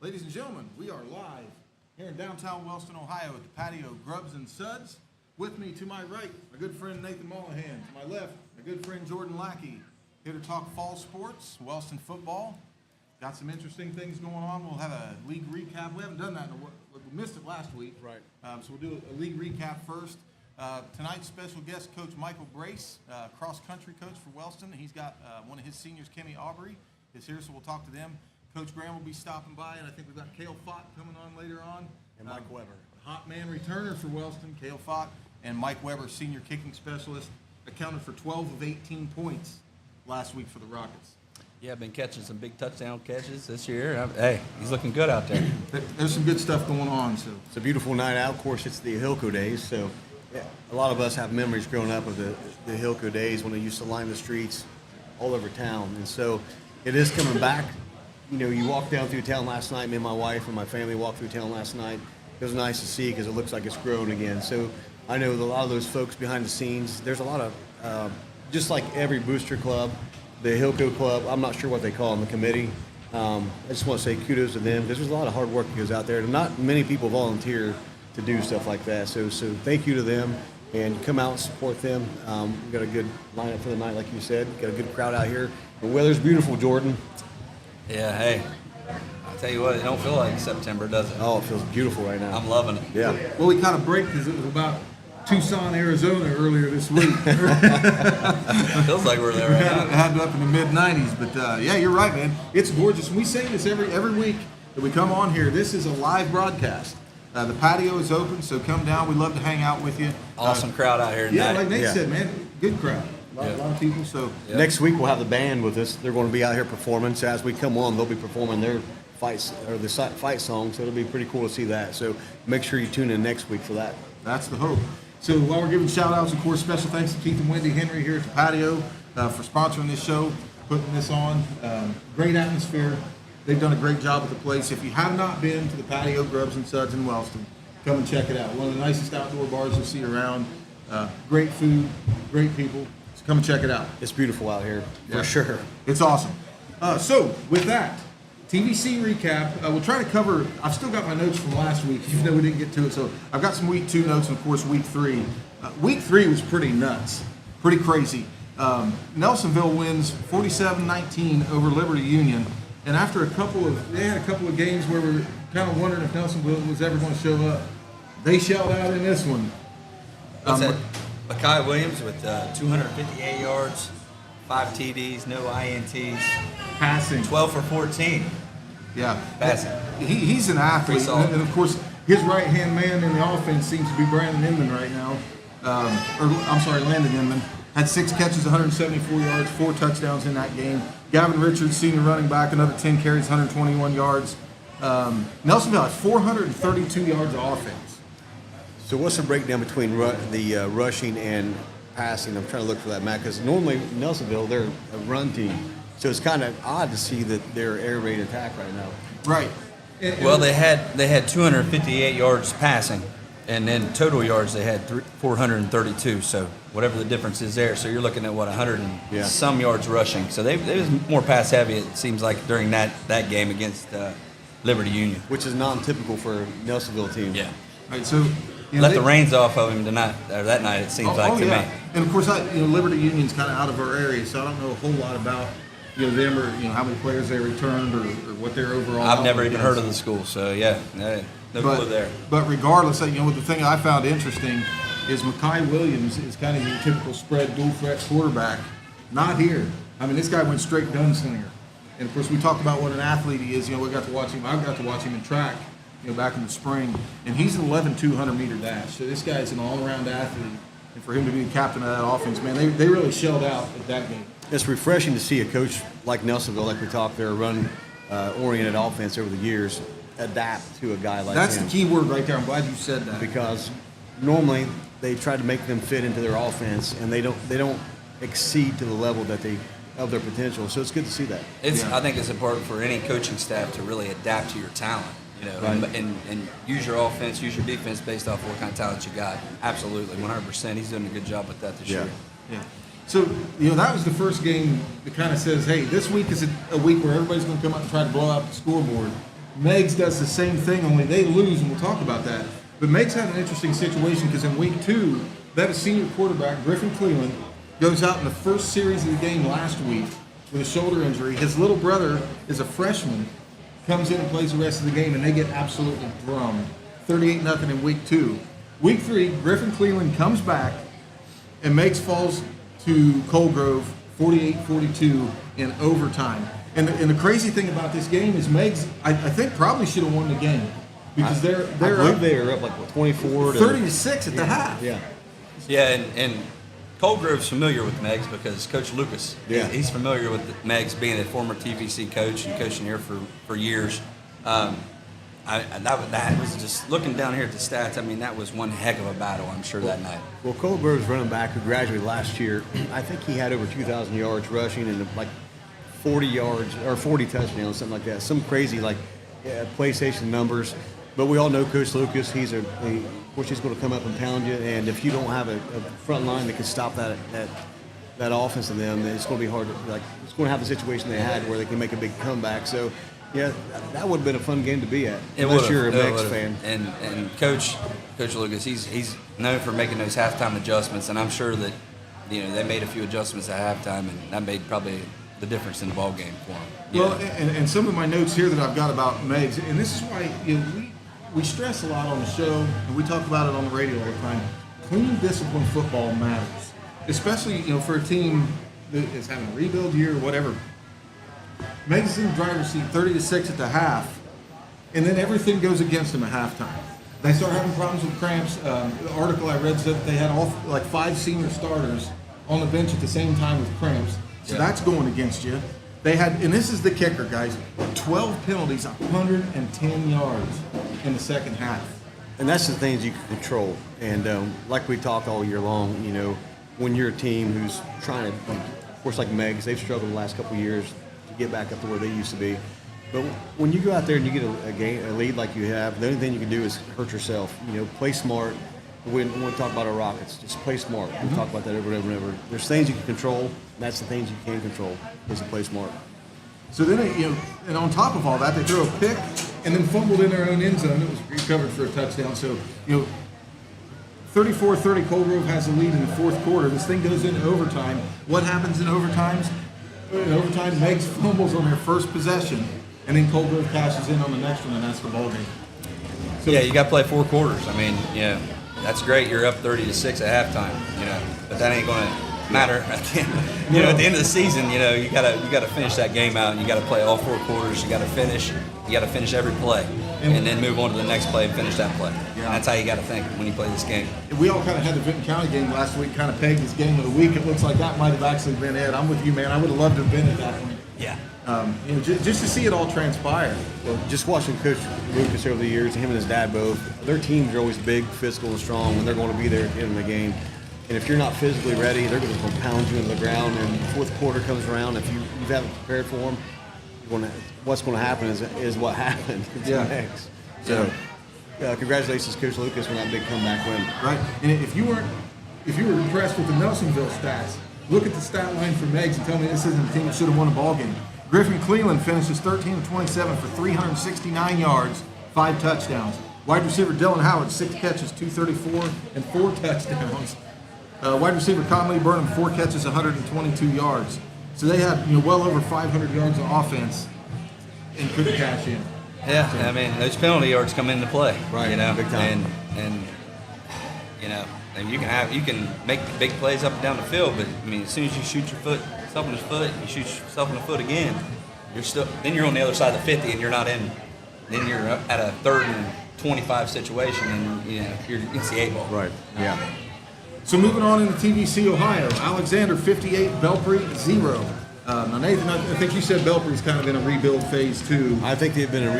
Ladies and gentlemen, we are live here in downtown Wellston, Ohio at the Patio, Grubs and Suds. With me to my right, my good friend Nathan Molihan. To my left, my good friend Jordan Lackey. Here to talk fall sports, Wellston football. Got some interesting things going on. We'll have a league recap. We haven't done that in we missed it last week. Right. So we'll do a league recap first. Tonight's special guest, Coach Michael Brace, cross-country coach for Wellston. He's got one of his seniors, Kimmy Aubrey, is here, so we'll talk to them. Coach Graham will be stopping by, and I think we've got Cale Fott coming on later on. And Mike Weber. Hot man returner for Wellston, Cale Fott, and Mike Weber, senior kicking specialist, accounted for 12 of 18 points last week for the Rockets. Yeah, I've been catching some big touchdown catches this year. Hey, he's looking good out there. There's some good stuff going on. So it's a beautiful night out. Of course, it's the Hilco days, so a lot of us have memories growing up of the Hilco days when they used to line the streets all over town. And so it is coming back. You know, you walked down through town last night. Me and my wife and my family walked through town last night. It was nice to see because it looks like it's growing again. So I know a lot of those folks behind the scenes, there's a lot of, just like every booster club, the Hilco Club, I'm not sure what they call them, the committee. I just want to say kudos to them because there's a lot of hard work that goes out there. And not many people volunteer to do stuff like that. So thank you to them, and come out and support them. We've got a good lineup for the night, like you said. Got a good crowd out here. The weather's beautiful, Jordan. Yeah, hey, I'll tell you what, it don't feel like September, does it? Oh, it feels beautiful right now. I'm loving it. Yeah. Well, we kind of break because it was about Tucson, Arizona earlier this week. Feels like we're there right now. Had it up in the mid-90s, but yeah, you're right, man. It's gorgeous. We say this every week that we come on here. This is a live broadcast. The patio is open, so come down. We'd love to hang out with you. Awesome crowd out here tonight. Yeah, like Nate said, man, good crowd. A lot of people. So Next week we'll have the band with us. They're going to be out here performing. So as we come on, they'll be performing their fight song. So it'll be pretty cool to see that. So make sure you tune in next week for that. that's the hope. So while we're giving shout-outs, of course, special thanks to Keith and Wendy Henry here at the Patio for sponsoring this show, putting this on. Great atmosphere. They've done a great job with the place. If you have not been to the Patio, Grubs and Suds in Wellston, come and check it out. One of the nicest outdoor bars you'll see around. Great food, great people. So come and check it out. It's beautiful out here, Yeah. for sure. It's awesome. So with that, TVC recap. We'll try to cover. I've still got my notes from last week, even though we didn't get to it. So I've got some week 2 notes, and of course week 3. Week 3 was pretty nuts, pretty crazy. Nelsonville wins 47-19 over Liberty Union, and after they had a couple of games where we were kind of wondering if Nelsonville was ever going to show up. They shelled out in this one. What's that? Makai Williams with 258 yards, 5 TDs, no INTs, Passing. 12 for 14. Yeah. Passing. He's an athlete. Pretty solid. And of course, his right-hand man in the offense seems to be Brandon Inman right now. Landon Inman. Had 6 catches, 174 yards, 4 touchdowns in that game. Gavin Richards, senior running back, another 10 carries, 121 yards. Nelsonville had 432 yards of offense. So what's the breakdown between the rushing and passing? I'm trying to look for that, Matt, because normally Nelsonville, they're a run team. So it's kind of odd to see that they're air raid attack right now. Right. Well, they had 258 yards passing, and then total yards they had 432. So whatever the difference is there, so you're looking at 100 and some yards rushing. So they was more pass heavy. It seems like during that game against Liberty Union, Which is non-typical for a Nelsonville team. Yeah. Right. So Let the reins off of him tonight or that night. It seems like to me. And of course, Liberty Union's kind of out of our area, so I don't know a whole lot about them or how many players they returned or what their overall. I've never even heard of the school, so yeah, no clue there. But regardless, the thing I found interesting is Makai Williams is kind of your typical spread dual threat quarterback. Not here. I mean, this guy went straight gunslinger, and of course we talked about what an athlete he is. We got to watch him. I got to watch him in track. Back in the spring, and he's an 11 200-meter dash. So this guy's an all-around athlete, and for him to be the captain of that offense, man, they really shelled out at that game. It's refreshing to see a coach like Nelsonville, like we talked, their run-oriented offense over the years, adapt to a guy like That's him. the key word right there. I'm glad you said that. Because normally they try to make them fit into their offense, and they don't exceed to the level of their potential. So it's good to see that. I think it's important for any coaching staff to really adapt to your talent. Right. And use your offense, use your defense based off what kind of talent you got. Absolutely, 100%. He's doing a good job with that this year. Yeah. So, that was the first game that kind of says, hey, this week is a week where everybody's going to come out and try to blow out the scoreboard. Meigs does the same thing, only they lose, and we'll talk about that. But Meigs had an interesting situation because in week 2, they had a senior quarterback, Griffin Cleveland, goes out in the first series of the game last week with a shoulder injury. His little brother is a freshman, comes in and plays the rest of the game, and they get absolutely drummed. 38-0 in week 2. Week 3, Griffin Cleveland comes back, and Meigs falls to Colgrove 48-42 in overtime. And the crazy thing about this game is Meigs, I think, probably should have won the game because they're I believe up they were up like what, 24 to 30-6 at the half. Yeah. Yeah, and Colgrove's familiar with Meigs because Coach Lucas, he's familiar with Meigs being a former TVC coach and coaching here for years. That was just looking down here at the stats. I mean, that was one heck of a battle, I'm sure, that night. Well, Colgrove's running back who graduated last year, I think he had over 2,000 yards rushing and like 40 yards or 40 touchdowns, something like that. Some crazy PlayStation numbers. But we all know Coach Lucas. Of course, he's going to come up and pound you. And if you don't have a front line that can stop that offense of them, then it's going to be hard. It's going to have the situation they had where they can make a big comeback. So, yeah, that would have been a fun game to be at. Unless you're a Meigs fan. And Coach Lucas, he's known for making those halftime adjustments, and I'm sure that they made a few adjustments at halftime, and that made probably the difference in the ball game for him. Well, and some of my notes here that I've got about Meigs, and this is why we stress a lot on the show, and we talk about it on the radio all the time. Clean, disciplined football matters, especially for a team that is having a rebuild year or whatever. Meigs is in the driver's seat 30-6 at the half, and then everything goes against them at halftime. They start having problems with cramps. The article I read said that they had 5 senior starters on the bench at the same time with cramps. So that's going against you. They had, and this is the kicker, guys, 12 penalties, 110 yards in the second half. And that's the things you can control. And like we talk all year long, when you're a team who's trying to, of course, like Meigs, they've struggled the last couple of years to get back up to where they used to be. But when you go out there and you get a lead like you have, the only thing you can do is hurt yourself. Play smart. When we talk about our Rockets, just play smart. We talk about that over and over and over. There's things you can control, and that's the things you can control, is to play smart. So then, and on top of all that, they throw a pick and then fumbled in their own end zone. It was recovered for a touchdown. So, 34-30, Colgrove has the lead in the fourth quarter. This thing goes into overtime. What happens in overtime? In overtime, Meigs fumbles on their first possession, and then Colgrove cashes in on the next one, and that's the ball game. So, you got to play 4 quarters. I mean, that's great. You're up 30-6 at halftime, but that ain't going to matter at the end. At the end of the season, you gotta finish that game out, and you got to play all 4 quarters. You got to finish every play, and then move on to the next play and finish that play. Yeah. And that's how you got to think when you play this game. We all kind of had the Vinton County game last week, kind of pegged as game of the week. It looks like that might have actually been it. I'm with you, man. I would have loved to have been at that point. Yeah. Just to see it all transpire. Well, just watching Coach Lucas over the years, him and his dad both, their teams are always big, physical, and strong when they're going to be there at the end of the game. And if you're not physically ready, they're going to pound you into the ground. And the fourth quarter comes around, if you haven't prepared for them, what's going to happen is what happened. Next. So, congratulations, Coach Lucas, on that big comeback win. Right. And if you were impressed with the Nelsonville stats, look at the stat line for Meigs and tell me this isn't a team that should have won a ball game. Griffin Cleveland finishes 13-27 for 369 yards, 5 touchdowns. Wide receiver Dylan Howard, 6 catches, 234, and 4 touchdowns. Wide receiver Conley Burnham, 4 catches, 122 yards. So they had well over 500 yards of offense and couldn't cash in. Yeah, I mean those penalty yards come into play, right? Big time. And you can make big plays up and down the field, but I mean as soon as you shoot yourself in the foot, you shoot yourself in the foot again, then you're on the other side of the 50 and you're not in. Then you're at a 3rd and 25 situation, and you're against the 8 ball. Right. Yeah. So moving on into TVC Ohio, Alexander 58, Belpre 0. Now Nathan, I think you said Belpre's kind of in a rebuild phase too. I think they've been in a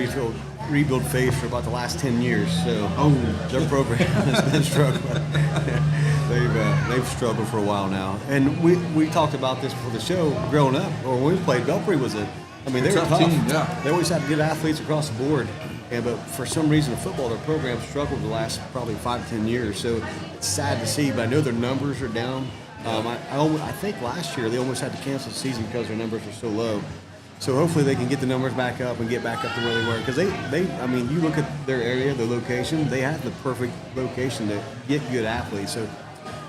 rebuild phase for about the last 10 years. So their program has been struggling. They've struggled for a while now, and we talked about this before the show. Growing up, or when we played, Belpre was they were tough. Team, yeah. They always had good athletes across the board. But for some reason in football, their program struggled the last probably 5 to 10 years. So it's sad to see, but I know their numbers are down. I think last year they almost had to cancel the season because their numbers were so low. So hopefully they can get the numbers back up and get back up to where they were. Because I mean, you look at their area, their location, they have the perfect location to get good athletes. So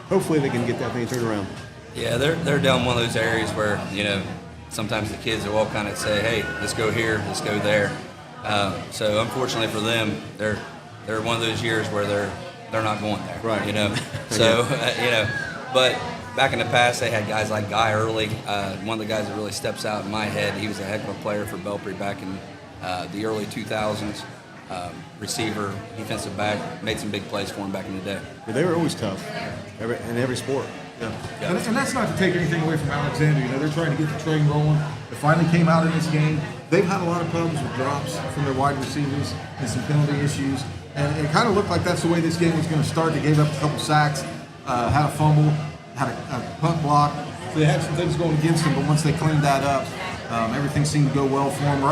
hopefully they can get that thing turned around. Yeah, they're down one of those areas where, sometimes the kids will all kind of say, hey, let's go here, let's go there. So unfortunately for them, they're one of those years where they're not going there. Right. So, but back in the past, they had guys like Guy Early. One of the guys that really steps out in my head, he was a heck of a player for Belpre back in the early 2000s. Receiver, defensive back, made some big plays for him back in the day. Yeah, they were always tough in every sport. Yeah. And that's not to take anything away from Alexander. They're trying to get the train rolling. It finally came out in this game. They've had a lot of problems with drops from their wide receivers and some penalty issues. And it kind of looked like that's the way this game was going to start. They gave up a couple sacks, had a fumble, had a punt block. So they had some things going against them, but once they cleaned that up, everything seemed to go well for them.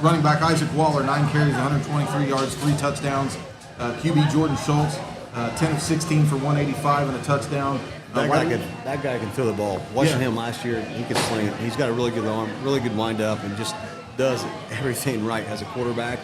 Running back Isaac Waller, 9 carries, 123 yards, 3 touchdowns. QB Jordan Schultz, 10 of 16 for 185 and a touchdown. That guy can throw the ball. Watching him last year, he could sling it. He's got a really good arm, really good wind up, and just does everything right as a quarterback.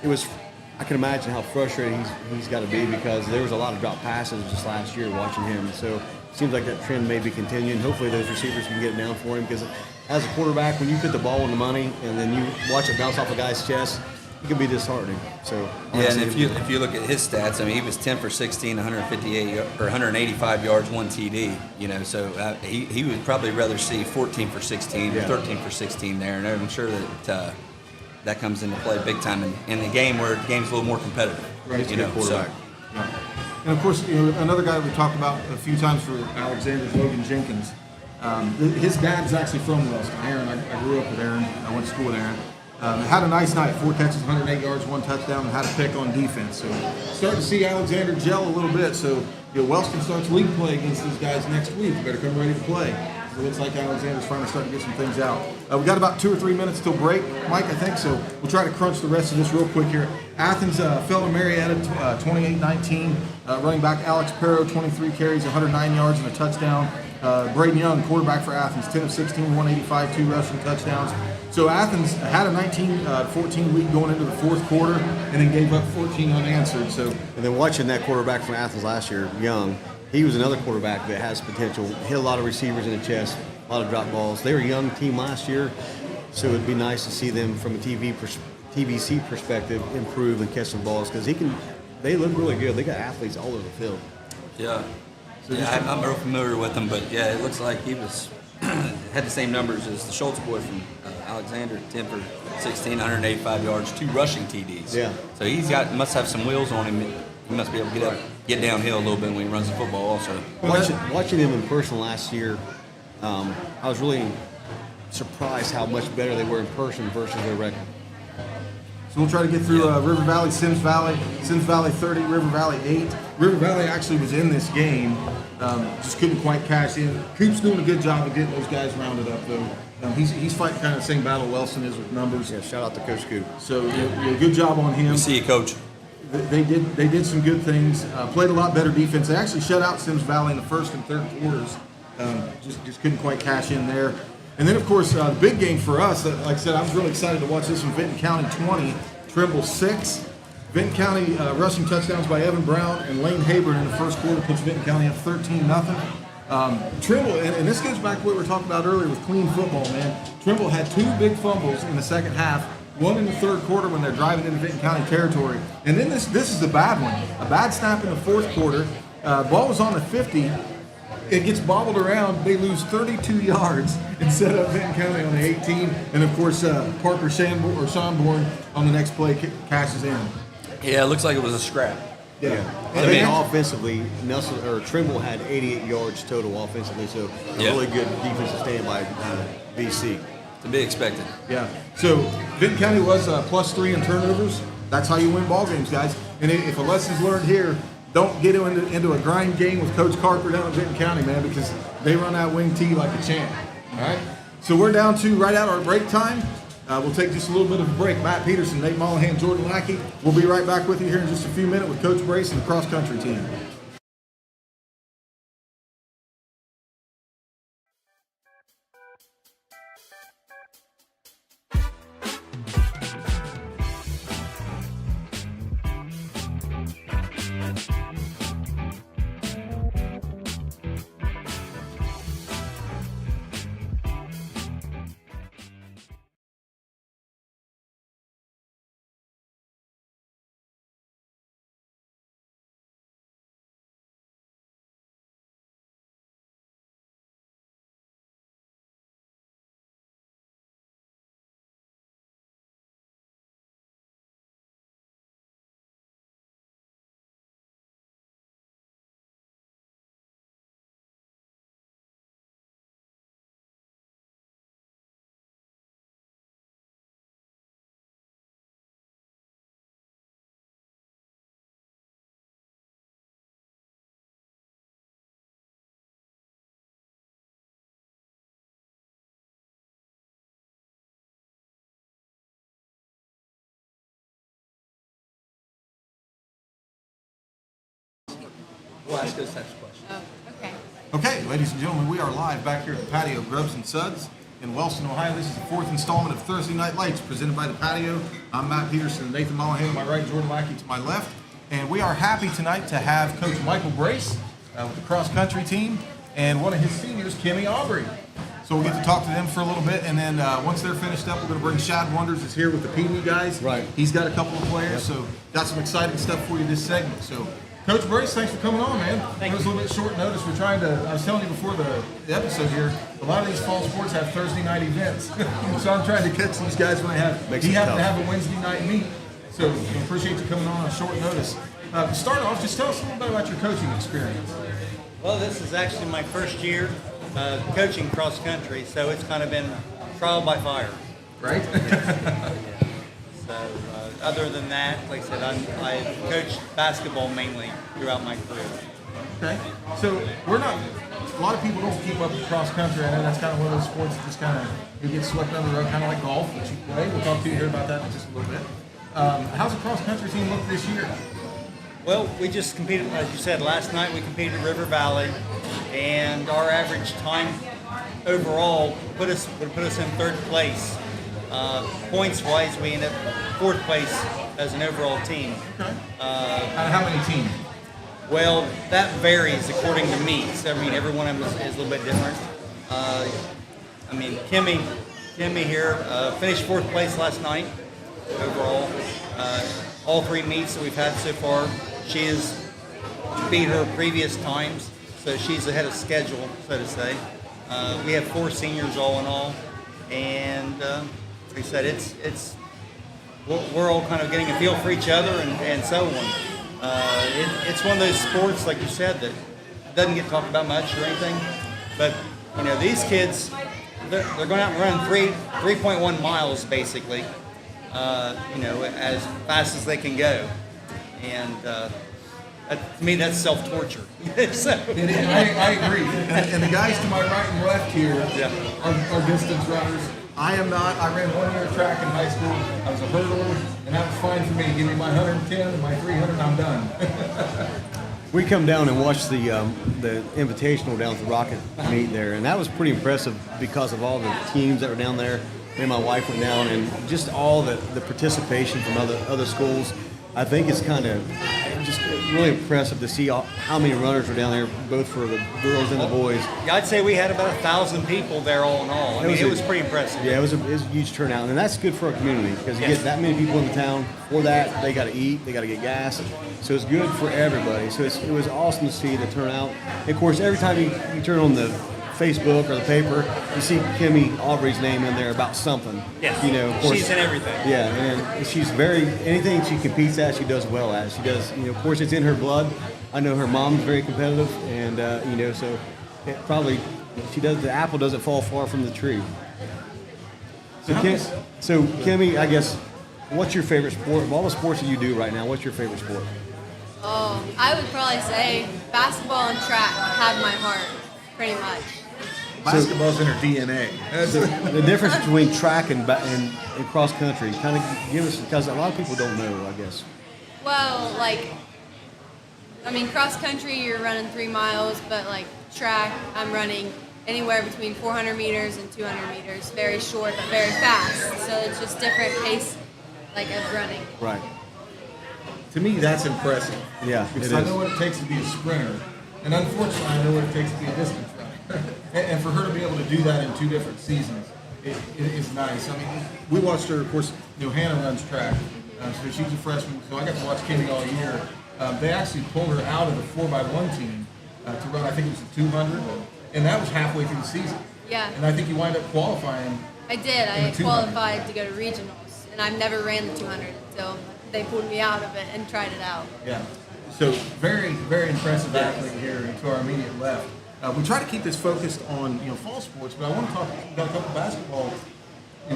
I can imagine how frustrated he's got to be because there was a lot of drop passes just last year watching him. So it seems like that trend may be continuing. Hopefully those receivers can get it down for him because as a quarterback, when you put the ball in the money and then you watch it bounce off a guy's chest, it can be disheartening. So yeah, and if you look at his stats, I mean, he was 10 for 16, 158 or 185 yards, 1 TD. So he would probably rather see 14 for 16 or 13 for 16 there, and I'm sure that that comes into play big time in the game where the game's a little more competitive. Right, he's a good quarterback. And of course, another guy that we talked about a few times for Alexander is Logan Jenkins. His dad's actually from Wellston. Aaron, I grew up with Aaron. I went to school with Aaron. Had a nice night, 4 catches, 108 yards, 1 touchdown, and had a pick on defense. So starting to see Alexander gel a little bit. So Wellston starts league play against these guys next week. Better come ready to play. It looks like Alexander's finally starting to get some things out. We got about 2 or 3 minutes till break, Mike, I think. So we'll try to crunch the rest of this real quick here. Athens fell to Marietta 28-19. Running back Alex Perro, 23 carries, 109 yards, and a touchdown. Braden Young, quarterback for Athens, 10 of 16, 185, 2 rushing touchdowns. So Athens had a 19-14 lead going into the fourth quarter and then gave up 14 unanswered. And then watching that quarterback from Athens last year, Young, he was another quarterback that has potential. Hit a lot of receivers in the chest, a lot of drop balls. They were a young team last year, so it'd be nice to see them from a TVC perspective improve and catch some balls because they look really good. They got athletes all over the field. Yeah. So I'm real familiar with him, but yeah, it looks like he was had the same numbers as the Schultz boy from Alexander, 10 for 16, 185 yards, 2 rushing TDs. Yeah. So must have some wheels on him. He must be able to get downhill a little bit when he runs the football also. Watching him in person last year, I was really surprised how much better they were in person versus their record. So we'll try to get through River Valley, Sims Valley 30, River Valley 8. River Valley actually was in this game, just couldn't quite cash in. Coop's doing a good job of getting those guys rounded up, though. He's fighting kind of the same battle Wellston is with numbers. Yeah, shout out to Coach Coop. So good job on him. We see you, Coach. They did some good things. Played a lot better defense. They actually shut out Sims Valley in the first and third quarters. Just couldn't quite cash in there. And then, of course, the big game for us, like I said, I was really excited to watch this one. Vinton County 20, Trimble 6. Vinton County rushing touchdowns by Evan Brown and Lane Haber in the first quarter puts Vinton County up 13-0. Trimble, and this goes back to what we were talking about earlier with clean football, man. Trimble had 2 big fumbles in the second half, one in the third quarter when they're driving into Vinton County territory. And then this is a bad one. A bad snap in the fourth quarter. Ball was on the 50. It gets bobbled around. They lose 32 yards and set up Vinton County on the 18. And, of course, Parker Schonborn on the next play cashes in. Yeah, it looks like it was a scrap. Yeah. And offensively, Trimble had 88 yards total offensively, so a really good defensive stand by BC. To be expected. Yeah. So Vinton County was +3 in turnovers. That's how you win ball games, guys. And if a lesson's learned here, don't get into a grind game with Coach Carper down at Vinton County, man, because they run out wing T like a champ. All right? So we're down to right at our break time. We'll take just a little bit of a break. Matt Petersen, Nate Molihan, Jordan Lackey. We'll be right back with you here in just a few minutes with Coach Brace and the cross-country team. we'll ask those types of questions. Oh, okay. Okay, ladies and gentlemen, we are live back here at the Patio, Grubs and Suds in Wellston, Ohio. This is the fourth installment of Thursday Night Lights presented by the Patio. I'm Matt Petersen, Nathan Molihan to my right, Jordan Lackey to my left. And we are happy tonight to have Coach Michael Brace with the cross-country team and one of his seniors, Kimmy Aubrey. So we'll get to talk to them for a little bit, and then once they're finished up, we're going to bring Shad Wonders is here with the Pee Wee guys. Right. He's got a couple of players, so got some exciting stuff for you this segment. So, Coach Brace, thanks for coming on, man. It was a little bit short notice. We're trying to, I was telling you before the episode here, a lot of these fall sports have Thursday night events. So I'm trying to catch these guys when they have, he happened to have a Wednesday night meet. So we appreciate you coming on short notice. To start off, just tell us a little bit about your coaching experience. Well, this is actually my first year coaching cross country, so it's kind of been trial by fire. Right? So other than that, like I said, I coached basketball mainly throughout my career. Okay. So we're not, a lot of people don't keep up with cross country. I know that's kind of one of those sports that just kind of, you get swept under the rug, kind of like golf, which you play. We'll talk to you here about that in just a little bit. How's the cross country team look this year? Well, we just competed, as you said, last night we competed at River Valley, and our average time overall would put us in third place. Points-wise, we ended up fourth place as an overall team. Okay. How many teams? Well, that varies according to meets. I mean, every one of them is a little bit different. I mean, Kimmy here finished fourth place last night overall. All three meets that we've had so far, she has beat her previous times, so she's ahead of schedule, so to say. We have 4 seniors all in all, and like I said, we're all kind of getting a feel for each other and so on. It's one of those sports, like you said, that doesn't get talked about much or anything, but you know, these kids, they're going out and running 3.1 miles basically, you know, as fast as they can go, and to me, that's self-torture. So, I agree. And the guys to my right and left here are distance runners. I am not. I ran 1 year track in high school. I was a hurdler, and that was fine for me. Give me my 110 and my 300, I'm done. We come down and watch the invitational down at the Rocket meet there, and that was pretty impressive because of all the teams that were down there. Me and my wife went down, and just all the participation from other schools. I think it's kind of just really impressive to see how many runners were down there, both for the girls and the boys. Yeah, I'd say we had about 1,000 people there all in all. I mean, it was pretty impressive. Yeah, it was a huge turnout, and that's good for our community because you get that many people in the town. For that, they got to eat, they got to get gas, so it's good for everybody. So it was awesome to see the turnout. And of course, every time you turn on the Facebook or the paper, you see Kimmy Aubrey's name in there about something. Yes. You know, of course, she's in everything. Yeah, and she's anything she competes at, she does well at. She does, you know, of course, it's in her blood. I know her mom's very competitive, and you know, so it probably the apple doesn't fall far from the tree. So Kimmy, I guess, what's your favorite sport? Of all the sports that you do right now, what's your favorite sport? Oh, I would probably say basketball and track have my heart, pretty much. Basketball's in her DNA. The difference between track and cross country, kind of give us, because a lot of people don't know, I guess. Well, like, I mean, cross country, you're running 3 miles, but like track, I'm running anywhere between 400 meters and 200 meters. Very short, but very fast. So it's just different pace, like, of running. Right. To me, that's impressive. Yeah, Because it I is. know what it takes to be a sprinter, and unfortunately, I know what it takes to be a distance runner. and for her to be able to do that in 2 different seasons, it is nice. I mean, we watched her, of course, you know, Hannah runs track, so she's a freshman, so I got to watch Kimmy all year. They actually pulled her out of the 4x1 team to run, I think it was a 200, and that was halfway through the season. Yeah. And I think you wind up qualifying. I did. in I the 200. qualified to go to regionals, and I've never ran the 200 until they pulled me out of it and tried it out. Yeah. So very, very impressive athlete here to our immediate left. We try to keep this focused on fall sports, but I want to talk. We've got a couple basketball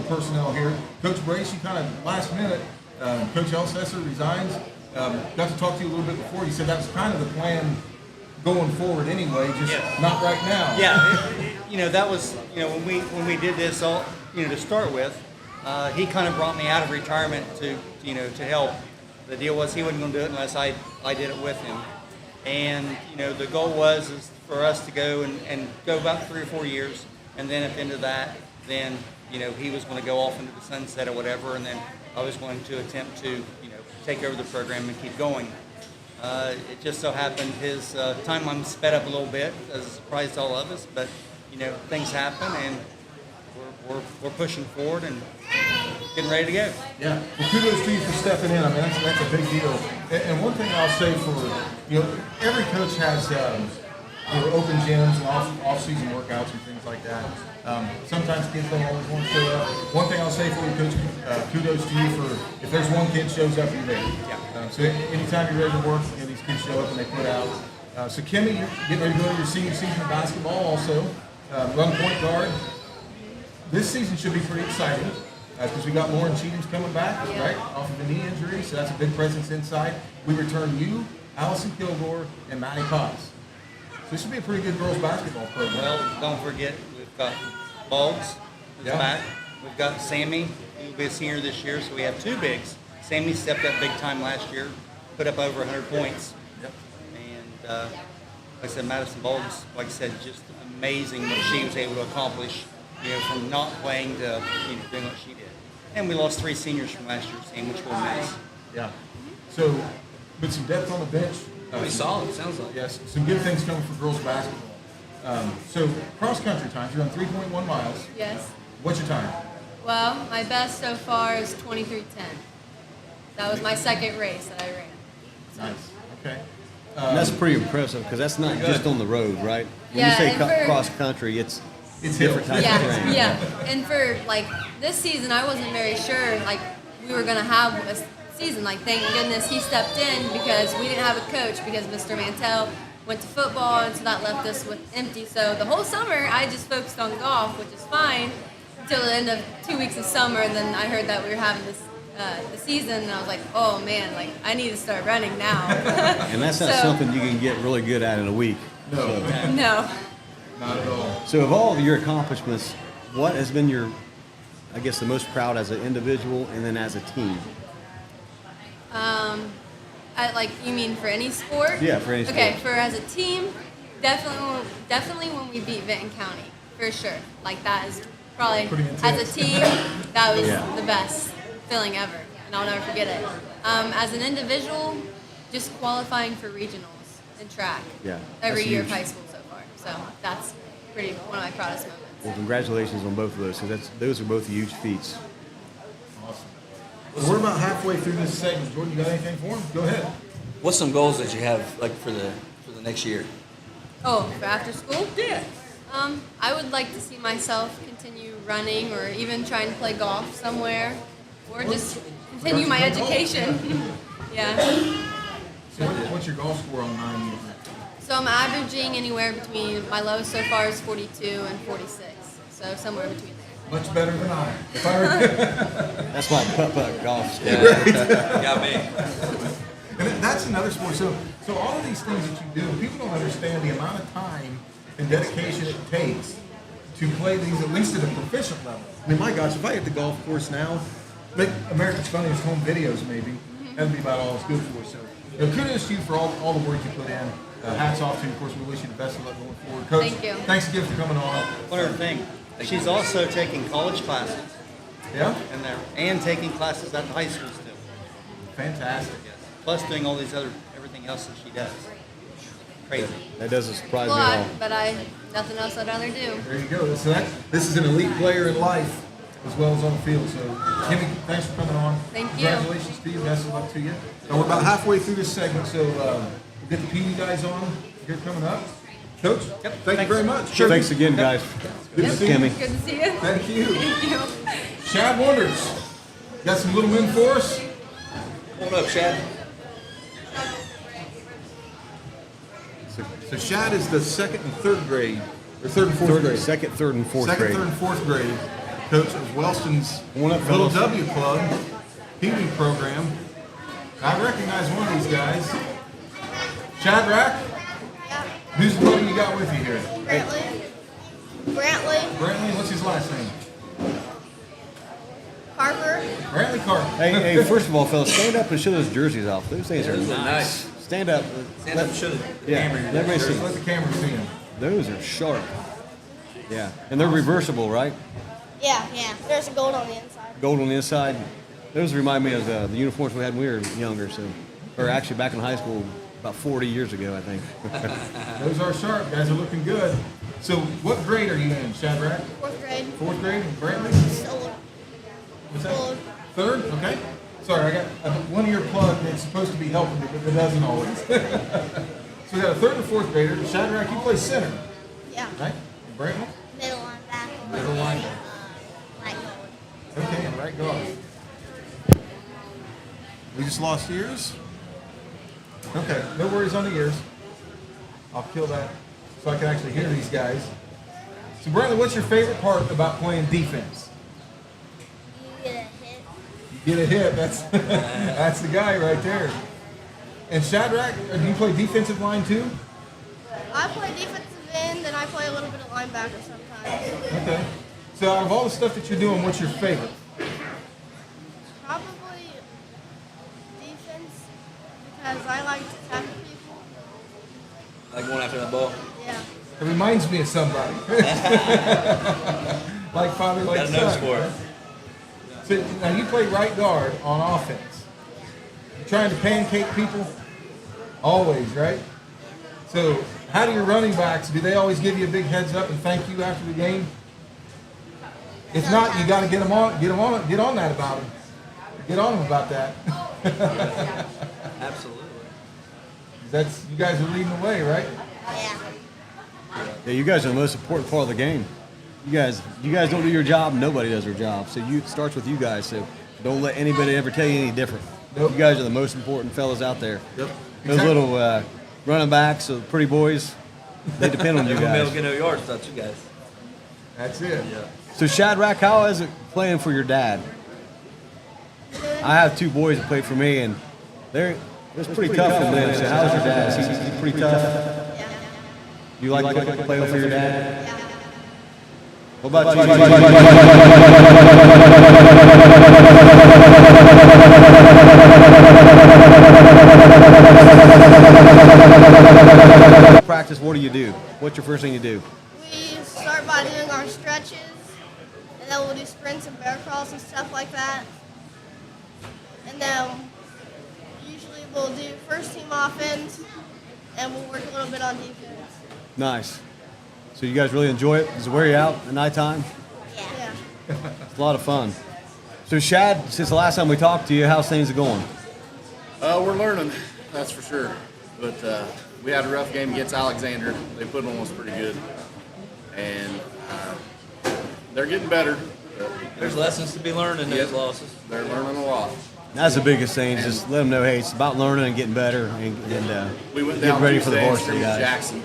personnel here. Coach Brace, you kind of last minute. Coach Elsesser resigns. Got to talk to you a little bit before. You said that was kind of the plan going forward anyway, just not right now. Yeah, you know, that was, you know, when we did this all, you know, to start with, he kind of brought me out of retirement to help. The deal was he wasn't going to do it unless I did it with him. And the goal was for us to go and go about 3 or 4 years, and then at the end of that, then he was going to go off into the sunset or whatever, and then I was going to attempt to take over the program and keep going. It just so happened his timeline sped up a little bit, as a surprise to all of us, but things happen, and we're pushing forward and getting ready to go. Yeah. Well, kudos to you for stepping in. I mean, that's a big deal. And one thing I'll say for, every coach has, open gyms and off-season workouts and things like that. Sometimes kids don't always want to show up. One thing I'll say for you, Coach, kudos to you for, if there's one kid shows up, you're there. Yeah. So anytime you're ready to work, these kids show up and they put out. So Kimmy, you're getting ready to go to your senior season of basketball also. Run point guard. This season should be pretty exciting because we got Lauren Cheatham's coming back, right, off of a knee injury, so that's a big presence inside. We return you, Allison Kilgore, and Maddie Potts. So this should be a pretty good girls basketball program. Well, don't forget, we've got Boggs, who's back. We've got Sammy, who will be a senior this year, so we have 2 bigs. Sammy stepped up big time last year, put up over 100 points. Yep. And like I said, Madison Boggs, like I said, just amazing what she was able to accomplish, from not playing to doing what she did. And we lost 3 seniors from last year's team, which we'll miss. Yeah. So, with some depth on the bench. Pretty solid, sounds like. Yes, some good things coming for girls basketball. So, cross-country times, you're on 3.1 miles. Yes. What's your time? Well, my best so far is 23:10. That was my second race that I ran. Nice. Okay. And that's pretty impressive because that's not just on the road, right? When Yeah, you say and for- cross country, it's It's different hill. type of Yeah, terrain. yeah. And for this season, I wasn't very sure we were gonna have a season. Thank goodness he stepped in because we didn't have a coach because Mr. Mantell went to football, and so that left us with empty. So the whole summer, I just focused on golf, which is fine, until the end of 2 weeks of summer. And then I heard that we were having the season, and I was like, oh man, I need to start running now. And that's not So- something you can get really good at in a week. No, No. not at all. So of all of your accomplishments, what has been your, I guess, the most proud as an individual and then as a team? You mean for any sport? Yeah, for any sport. Okay, for as a team, definitely when we beat Vinton County, for sure. That is probably, Pretty as intense. a team, that was Yeah. the best feeling ever, and I'll never forget it. As an individual, just qualifying for regionals in track. Yeah, Every that's year huge. of high school so far. So that's one of my proudest moments. Well, congratulations on both of those because those are both huge feats. Awesome. Well, we're about halfway through this segment. Jordan, you got anything for him? Go ahead. What's some goals that you have for the next year? Oh, for after school? Yeah. I would like to see myself continue running or even trying to play golf somewhere or just continue my education. Yeah. So what's your golf score on 9 years? So I'm averaging anywhere between, my lowest so far is 42 and 46. So somewhere between there. Much better than I. If I were, That's my putt-putt golf score. Got me. and that's another sport. So all of these things that you do, people don't understand the amount of time and dedication it takes to play these at least at a proficient level. I mean, my gosh, if I hit the golf course now, make America's Funniest Home Videos maybe, that'd be about all it's good for. So kudos to you for all the work you put in. Hats off to you. Of course, we wish you the best of luck going forward. Coach, Thank you. Thanks again for coming on. One other thing, she's also taking college classes Yeah? in there and taking classes at the high school still. Fantastic. Yes. Plus doing all these everything else that she does. Crazy. That doesn't surprise A me at all. lot, but nothing else I'd rather do. There you go. So this is an elite player in life as well as on the field. So, Kimmy, thanks for coming on. Thank you. Congratulations to you. Best of luck to you. Now, we're about halfway through this segment, so we'll get the PD guys on here coming up. Coach, thank you very much. Sure. Thanks again, guys. Good to see you. Kimmy. Good to see you. Thank you. Thank you. Shad Wonders, got some little men for us? Hold up, Chad. So Shad is the second and third grade, or third and fourth grade. Second, third, and fourth Second, grade. third, and fourth grade coach of Wellston's Come on up, Little fellas. W Club PD program. I recognize one of these guys. Shadrach, who's the buddy you got with you here? Brantley, Brantley, what's his last name? Harper, Brantley Carter. Hey, first of all, fellas, stand up and show those jerseys off. Those things are nice. Stand up. Stand up, show the Yeah, camera. let me see. Let the camera see them. Those are sharp. Yeah, and they're reversible, right? Yeah. There's a gold on the inside. Gold on the inside. Those remind me of the uniforms we had when we were younger. So, or actually back in high school, about 40 years ago, I think. Those are sharp. Guys are looking good. So what grade are you in, Shadrach? 4th grade. 4th grade? And Brantley? Solar. What's that? Third. 3rd? Okay. Sorry, I got one ear plugged and it's supposed to be helping me, but it doesn't always. So we got a 3rd and 4th grader. Shadrach, you play center, Yeah. right? And Brantley? Middle linebacker. Middle linebacker. Right guard. Okay, and right guard. We just lost ears? Okay, no worries on the ears. I'll kill that so I can actually hear these guys. So, Brantley, what's your favorite part about playing defense? You get a hit. You get a hit. That's that's the guy right there. And Shadrach, do you play defensive line too? I play defensive end and I play a little bit of linebacker sometimes. Okay. So, out of all the stuff that you're doing, what's your favorite? Probably defense because I like to tackle people. Like going after that ball. Yeah. It reminds me of somebody. Like father, like Got a son. nose for it. So now you play right guard on offense. You're trying to pancake people? Always, right? So how do your running backs, do they always give you a big heads up and thank you after the game? If not, you got to get on that about them. Get on them about that. Absolutely. That's, you guys are leading the way, right? Yeah. Yeah, you guys are the most important part of the game. You guys don't do your job, nobody does their job. So it starts with you guys. So don't let anybody ever tell you any different. Nope. You guys are the most important fellas out there. Yep. Those little running backs, the pretty boys, they depend on you They're gonna be able guys. to get no yards without you guys. That's it. So Shadrach, how is it playing for your dad? I have 2 boys that play for me, and it's pretty tough for them. So how's your dad? Is he pretty tough? Yeah. You like playing for your dad? Yeah. What about you? Practice, what do you do? What's your first thing you do? We start by doing our stretches, and then we'll do sprints and bear crawls and stuff like that. And then usually we'll do first team offense, and we'll work a little bit on defense. Nice. So you guys really enjoy it? Does it wear you out at nighttime? Yeah. It's a lot of fun. So Shad, since the last time we talked to you, how's things going? We're learning, that's for sure. But we had a rough game against Alexander. They put on us pretty good. And they're getting better. There's lessons to be learned in those losses. They're learning a lot. That's the biggest thing. Just let them know, hey, it's about learning and getting better and We went getting down ready for the Tuesday and varsity scrimmaged guys. Jackson.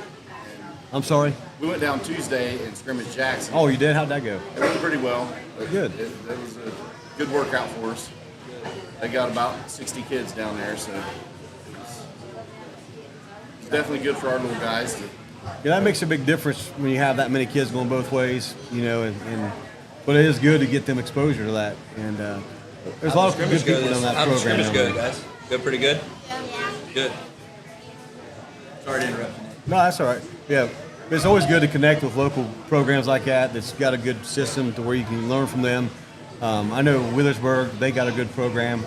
I'm sorry. We went down Tuesday and scrimmaged Jackson. Oh, you did? How'd that go? It went pretty well. Good. It was a good workout for us. They got about 60 kids down there, so it was definitely good for our little guys to. Yeah, that makes a big difference when you have that many kids going both ways, you know, but it is good to get them exposure to that. And there's a lot of good people in that How did program. scrimmage go, guys? Go pretty good? Yeah. Good. Sorry to interrupt you. No, that's all right. Yeah, but it's always good to connect with local programs like that that's got a good system to where you can learn from them. I know Withersburg, they got a good program.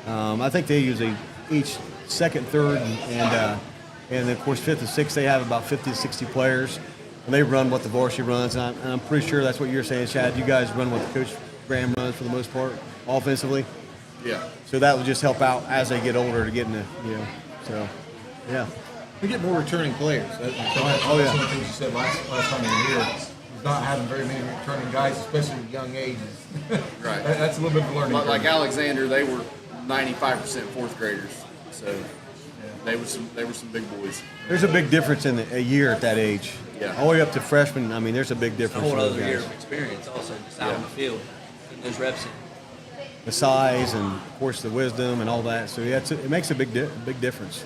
I think they usually each second, third, and then of course fifth and sixth they have about 50 to 60 players, and they run what the varsity runs. And I'm pretty sure that's what you're saying, Chad. You guys run what the coach Graham runs for the most part, offensively. Yeah. So that will just help out as they get older to get in the, so yeah. We get more returning players. Oh, yeah. Some of the things you said last time you were here is not having very many returning guys, especially at young ages. Right. That's a little bit of a learning curve. Like Alexander, they were 95% fourth graders, so they were some big boys. There's a big difference in a year at that age. Yeah. All the way up to freshman, I mean, there's a big A difference. whole in those other year guys. of experience also, just out on the field, getting those reps in. The size and, of course, the wisdom and all that. So, yeah, it makes a big difference.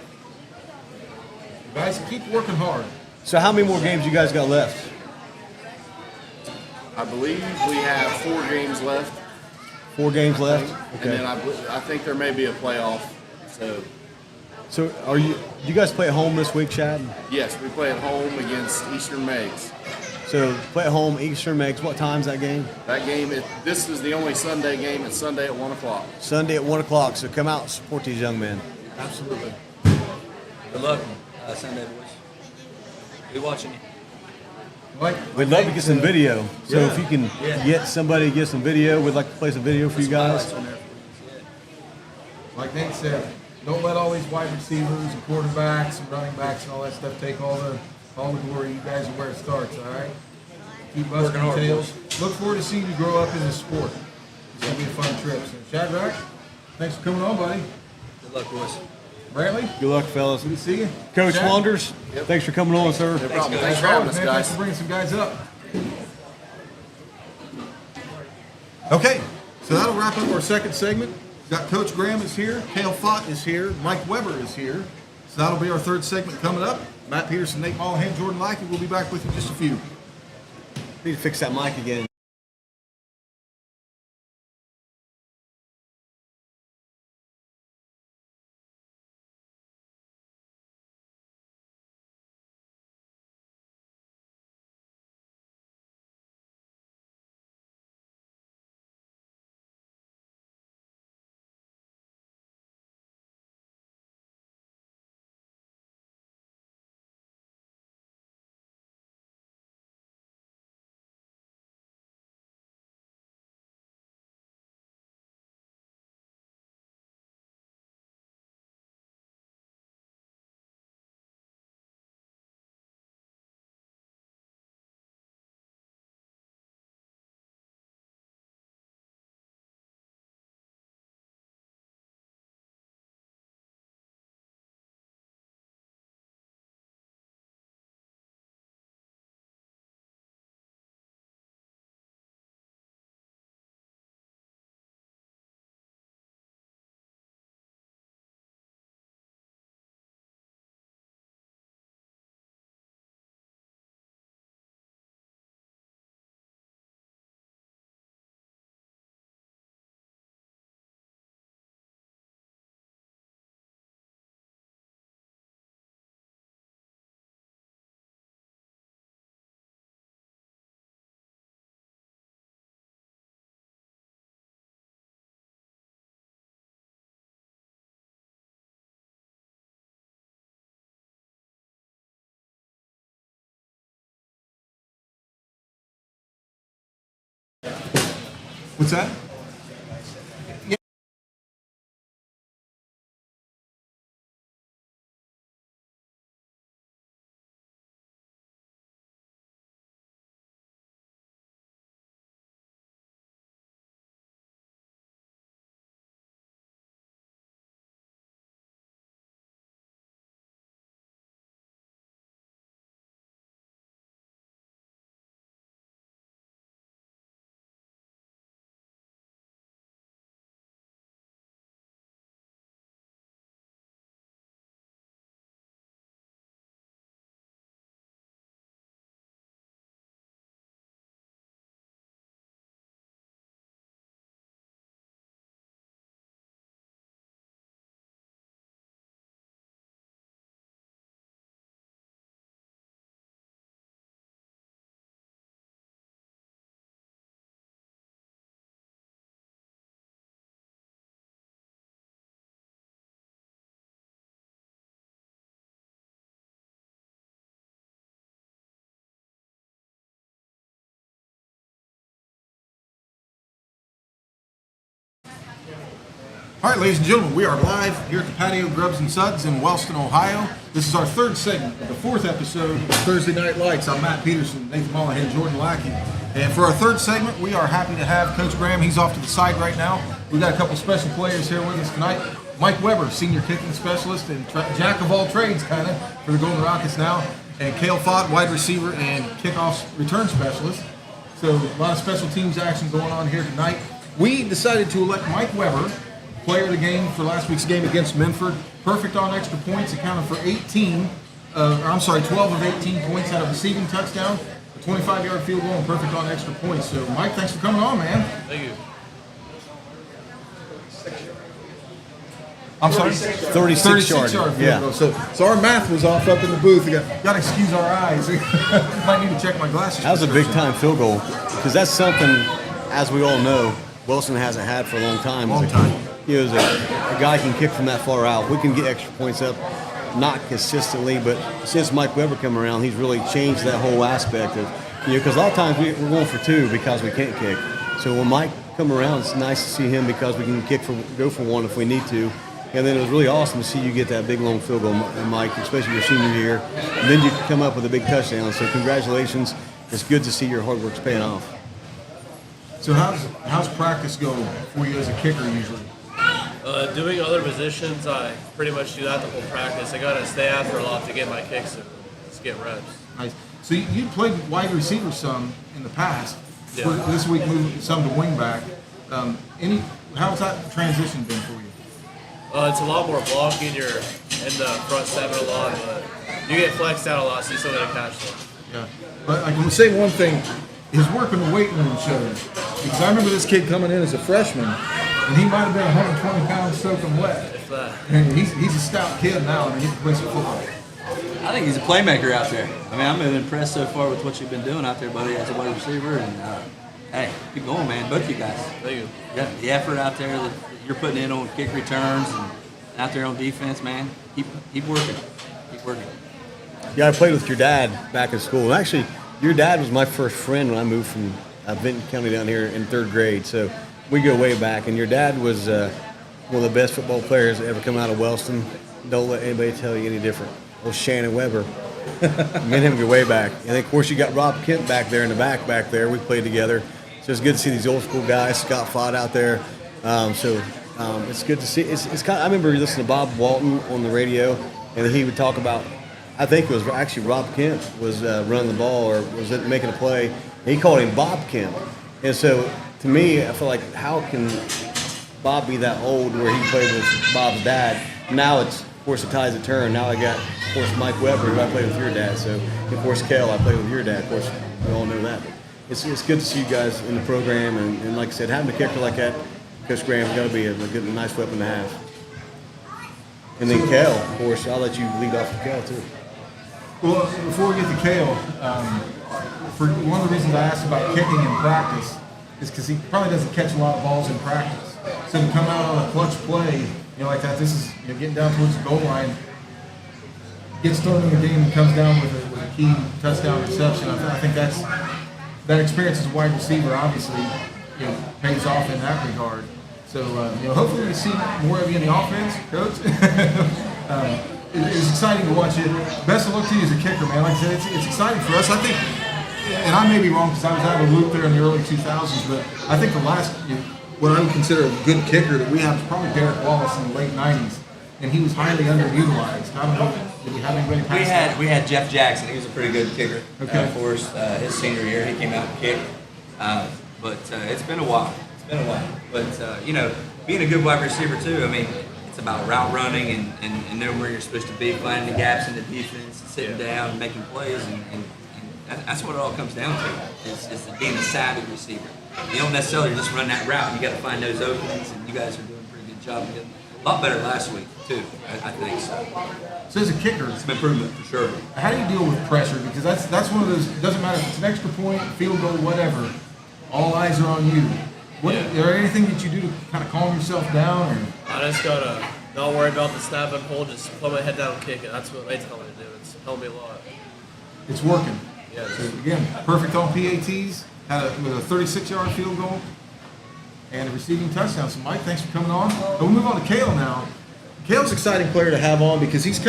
Guys, keep working hard. So how many more games you guys got left? I believe we have 4 games left, 4 games left? and then I think there may be a playoff. So So you guys play at home this week, Chad? Yes, we play at home against Eastern Megs. So play at home, Eastern Megs. What time's that game? That game, this is the only Sunday game. It's Sunday at 1 o'clock. Sunday at 1 o'clock. So come out and support these young men. Absolutely. Good luck, Sunday boys. Be watching you. Like, We'd love to get some video. So Yeah. if you can get somebody to get some video, we'd like to play some video for you guys. like Nate said, don't let all these wide receivers and quarterbacks and running backs and all that stuff take all the glory. You guys are where it starts, all right? Keep busting your tails. Look forward to seeing you grow up in this sport. It's going to be a fun trip. So, Shadrach, thanks for coming on, buddy. Good luck, boys. Brantley, Good luck, fellas. good to see you. Coach Shad? Wanders, thanks for coming on, sir. No problem. guys. Thanks for having us, Man, thanks guys. for bringing some guys up. Okay, so that'll wrap up our second segment. We've got Coach Graham is here, Cale Fott is here, Mike Weber is here. So that'll be our third segment coming up. Matt Petersen, Nate Molihan, Jordan Lackey. We'll be back with you in just a few. Need to fix that mic again. What's that? All right, ladies and gentlemen, we are live here at the Patio, Grubs, and Suds in Wellston, Ohio. This is our third segment of the fourth episode of Thursday Night Lights. I'm Matt Petersen, Nathan Molihan, Jordan Lackey. And for our third segment, we are happy to have Coach Graham. He's off to the side right now. We've got a couple special players here with us tonight. Mike Weber, senior kicking specialist and jack of all trades, kind of, for the Golden Rockets now. And Cale Fott, wide receiver and kickoff return specialist. So a lot of special teams action going on here tonight. We decided to elect Mike Weber player of the game for last week's game against Minford. Perfect on extra points, accounted for 12 of 18 points, had a receiving touchdown, a 25-yard field goal, and perfect on extra points. So, Mike, thanks for coming on, man. Thank you. I'm sorry? 36 yard. field Yeah. goal. So our math was off up in the booth. Got to excuse our eyes. Might need to check my glasses. That was a big time field goal because that's something, as we all know, Wilson hasn't had for a long time. Long time. He was a guy can kick from that far out. We can get extra points up, not consistently, but since Mike Weber come around, he's really changed that whole aspect of, because a lot of times we're going for two because we can't kick. So when Mike come around, it's nice to see him because we can go for one if we need to. And then it was really awesome to see you get that big long field goal, Mike, especially your senior year. And then you come up with a big touchdown. So congratulations. It's good to see your hard work's paying off. So how's practice go for you as a kicker usually? Doing other positions, I pretty much do that the whole practice. I gotta stay after a lot to get my kicks and just get reps. Nice. So you played wide receiver some in the past. Yeah. This week moved some to wing back. How's that transition been for you? It's a lot more blocking. You're in the front seven a lot, but you get flexed out a lot, so you still gotta catch them. Yeah. But I can say one thing, his work in the weight room shows. Because I remember this kid coming in as a freshman, and he might have been 120 pounds soaking wet. If that. And he's a stout kid now, and he can play some football. I think he's a playmaker out there. I mean, I've been impressed so far with what you've been doing out there, buddy, as a wide receiver. And hey, keep going, man. Both you guys. Thank you. Yeah, the effort out there that you're putting in on kick returns and out there on defense, man. Keep working. Keep working. Yeah, I played with your dad back in school. Actually, your dad was my first friend when I moved from Benton County down here in third grade. So we go way back. And your dad was one of the best football players that ever come out of Wellston. Don't let anybody tell you any different. Oh, Shannon Weber. Me and him go way back. And then, of course, you got Rob Kent back there in the back there. We played together. So it's good to see these old school guys. Scott Fott out there. It's good to see. It's kind of, I remember listening to Bob Walton on the radio, and he would talk about, I think it was actually Rob Kent was running the ball or was making a play. And he called him Bob Kent. And so, to me, I feel like, how can Bob be that old where he played with Bob's dad? Now it's, of course, the tides have turned. Now I got, of course, Mike Weber, who I played with your dad. So, of course, Kel, I played with your dad. Of course, we all know that. But it's good to see you guys in the program. And like I said, having a kicker like that, Coach Graham's got to be a nice weapon to have. And then Kel, of course, I'll let you lead off with Kel, too. Well, before we get to Kale, for one of the reasons I asked about kicking in practice is because he probably doesn't catch a lot of balls in practice. So to come out on a clutch play, like that, this is getting down towards the goal line, gets thrown in the game and comes down with a key touchdown reception. I think that experience as a wide receiver obviously pays off in that regard. So hopefully we see more of you in the offense, Coach. It's exciting to watch it. Best of luck to you as a kicker, man. Like I said, it's exciting for us. I think, and I may be wrong because I was out of the loop there in the early 2000s, but I think the last, what I would consider a good kicker that we have is probably Derek Wallace in the late 90s, and he was highly underutilized. I don't know, did he have anybody past that? We had Jeff Jackson. He was a pretty good kicker for us his senior year. He came out and kicked. But it's been a while. But, being a good wide receiver, too, I mean, it's about route running and knowing where you're supposed to be, finding the gaps in the defense, and sitting down and making plays. And that's what it all comes down to, is being a savvy receiver. You don't necessarily just run that route. You got to find those openings, and you guys are doing a pretty good job. A lot better last week, too, I think. So as a kicker, It's an improvement for sure. how do you deal with pressure? Because that's one of those, it doesn't matter if it's an extra point, field goal, whatever, all eyes are on you. Is there anything that you do to kind of calm yourself down? Or? I just gotta not worry about the snap and hold, just put my head down and kick it. That's what they tell me to do. It's helped me a lot. It's working. Yeah. So again, perfect on PATs, with a 36-yard field goal and a receiving touchdown. So Mike, thanks for coming on. But we'll move on to Kale now. Kale's an exciting player to have on because he's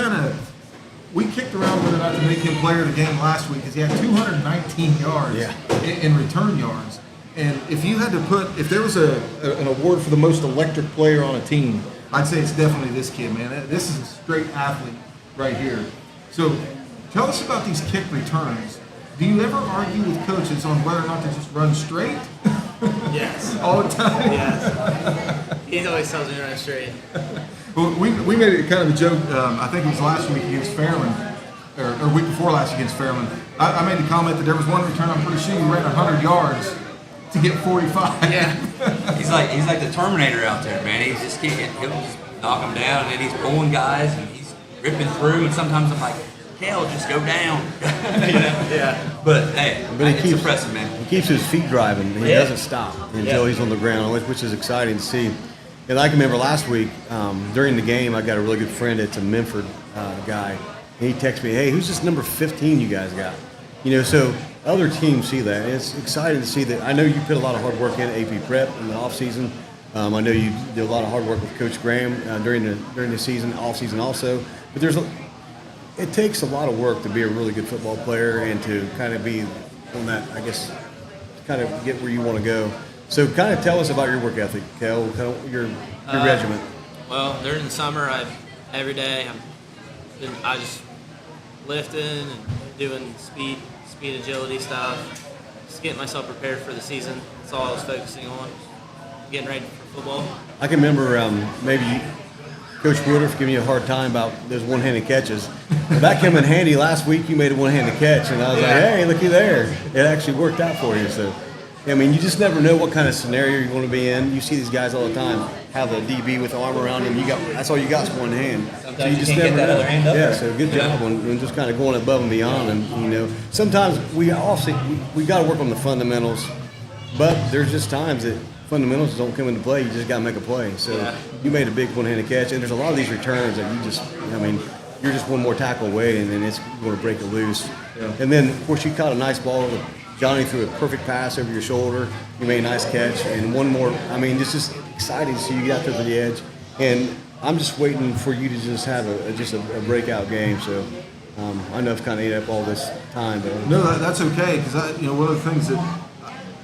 we kicked around whether or not to make him player of the game last week because he had 219 yards in return yards. And if you had to if there was an award for the most electric player on a team, I'd say it's definitely this kid, man. This is a straight athlete right here. So tell us about these kick returns. Do you ever argue with coaches on whether or not to just run straight? Yes. All the time? Yes. He always tells me to run straight. Well, we made it kind of a joke. I think it was last week against Fairland, or week before last against Fairland. I made the comment that there was one return, I'm pretty sure he ran 100 yards to get 45. Yeah. He's like the Terminator out there, man. He'll just knock him down, and then he's pulling guys, and he's ripping through, and sometimes I'm like, hell, just go down. You know? Yeah. But hey, it's impressive, man. He keeps his feet driving. He doesn't stop until he's on the ground, which is exciting to see. And I can remember last week during the game, I got a really good friend. It's a Memphis guy. And he texted me, "Hey, who's this number 15 you guys got?" You know, so other teams see that. And it's exciting to see that. I know you put a lot of hard work in AP prep in the off season. I know you did a lot of hard work with Coach Graham during the season, off season also. But it takes a lot of work to be a really good football player and to kind of be on that, I guess, kind of get where you want to go. So kind of tell us about your work ethic, Kel, your regiment. Well, during the summer, every day I just lifting and doing speed agility stuff, just getting myself prepared for the season. That's all I was focusing on, getting ready for football. I can remember maybe Coach Woodruff giving you a hard time about those one-handed catches. But that came in handy last week. You made a one-handed catch, and I was like, "Hey, looky there! It actually worked out for you." So, I mean, you just never know what kind of scenario you're going to be in. You see these guys all the time have a DB with the arm around him. That's all you got is one hand. Sometimes so you just never get that other hand up Yeah, there. so good job on just kind of going above and beyond. And you know, sometimes we got to work on the fundamentals, but there's just times that fundamentals don't come into play. You just got to make a play. So you made a big one-handed catch, and there's a lot of these returns that you're just one more tackle away, and then it's going to break it loose. Yeah. And then, of course, you caught a nice ball. Johnny threw a perfect pass over your shoulder. You made a nice catch, and one more. I mean, it's just exciting to see you get out there to the edge. And I'm just waiting for you to just have a breakout game. So I know I've kind of ate up all this time, but No, that's okay, because one of the things that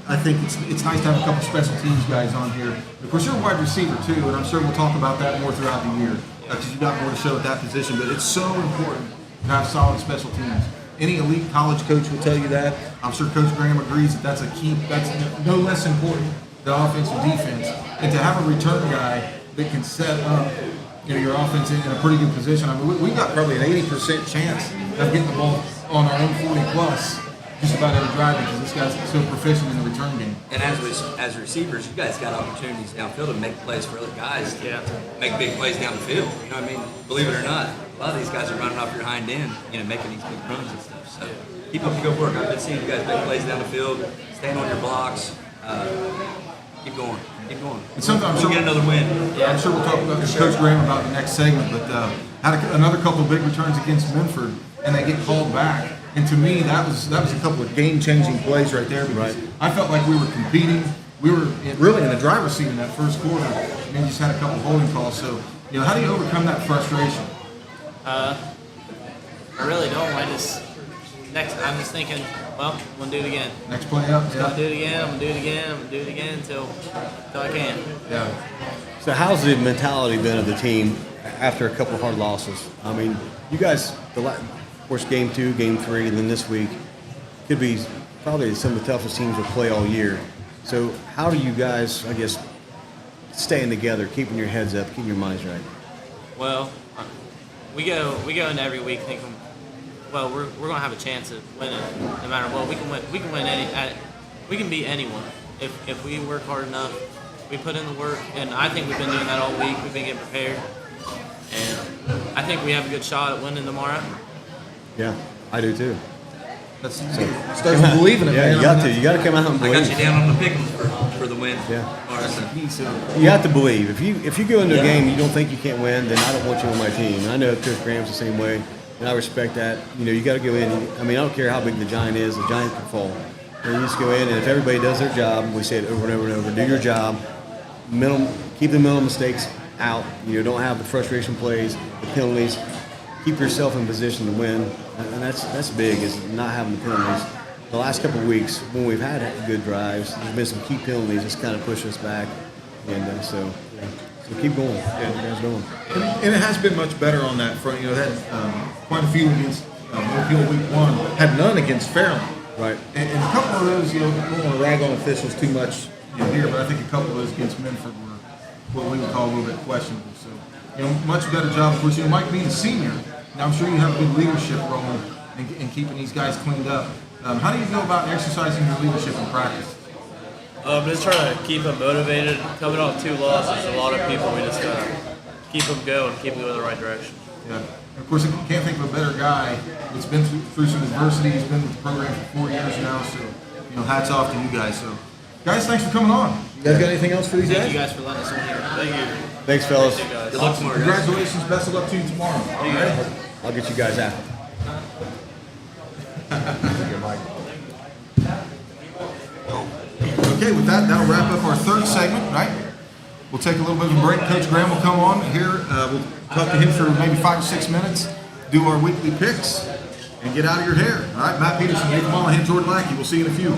I think it's nice to have a couple special teams guys on here. Of course, you're a wide receiver too, and I'm sure we'll talk about that more throughout the year because you've got more to show at that position. But it's so important to have solid special teams. Any elite college coach will tell you that. I'm sure Coach Graham agrees that that's a key. That's no less important than offense or defense. And to have a return guy that can set up your offense in a pretty good position. I mean, we've got probably an 80% chance of getting the ball on our own 40 plus just about every drive because this guy's so proficient in the return game. And as receivers, you guys got opportunities downfield to make plays for other guys to make big plays down the field. You know what I mean? Believe it or not, a lot of these guys are running off your hind end, making these big runs and stuff. So keep up the good work. I've been seeing you guys make plays down the field, staying on your blocks. Keep going. Keep going. And sometimes we'll get another win. I'm sure we'll talk about Coach Graham about the next segment, but had another couple of big returns against Memphis, and they get called back. And to me, that was a couple of game-changing plays right there because I felt like we were competing. We were really in the driver's seat in that first quarter, and then just had a couple of holding calls. So, how do you overcome that frustration? I really don't. I'm just thinking, well, I'm gonna do it again. Next play up. I'm gonna do it again. I'm gonna do it again. I'm gonna do it again until I can. Yeah. So how's the mentality been of the team after a couple of hard losses? I mean, you guys, of course, game 2, game 3, and then this week could be probably some of the toughest teams we'll play all year. So how do you guys, I guess, staying together, keeping your heads up, keeping your minds right? Well, we go into every week thinking, well, we're gonna have a chance of winning no matter what. We can win. We can beat anyone if we work hard enough. We put in the work, and I think we've been doing that all week. We've been getting prepared, and I think we have a good shot at winning tomorrow. Yeah, I do too. Starts with believing it. Yeah, man. you got to come out and believe. I got you down on the pick'em for the win. Yeah. All right, so. You have to believe. If you go into a game and you don't think you can't win, then I don't want you on my team. And I know Coach Graham's the same way, and I respect that. You got to go in. I mean, I don't care how big the giant is. The giant can fall. And you just go in, and if everybody does their job, we say it over and over and over. Do your job. Keep the minimal mistakes out. Don't have the frustration plays, the penalties. Keep yourself in position to win, and that's big. Is not having the penalties. The last couple of weeks, when we've had good drives, there's been some key penalties that's kind of pushed us back, and so keep going. Yeah, you guys going. And it has been much better on that front. Had quite a few against Molihan week 1, had none against Fairland. Right. And a couple of those, don't want to rag on officials too much here, but I think a couple of those against Memphis were what we would call a little bit questionable. So, much better job. Of course, Mike being a senior, now I'm sure you have a good leadership role in keeping these guys cleaned up. How do you go about exercising your leadership in practice? Just trying to keep them motivated. Coming off 2 losses, a lot of people, we just gotta keep them going, keep them in the right direction. Yeah. And of course, I can't think of a better guy that's been through some adversity. He's been with the program for 4 years now. So, hats off to you guys. So, guys, thanks for coming on. You guys got anything else for these Thank guys? you guys for letting us on here. Thank you. Thanks, fellas. Good luck tomorrow, guys. Congratulations. Best of luck to you tomorrow. All right? I'll get you guys out. Okay, with that, that'll wrap up our third segment, right? We'll take a little bit of a break. Coach Graham will come on here. We'll talk to him for maybe 5 or 6 minutes, do our weekly picks, and get out of your hair. All right, Matt Petersen, Molihan and Jordan Lackey. We'll see you in a few.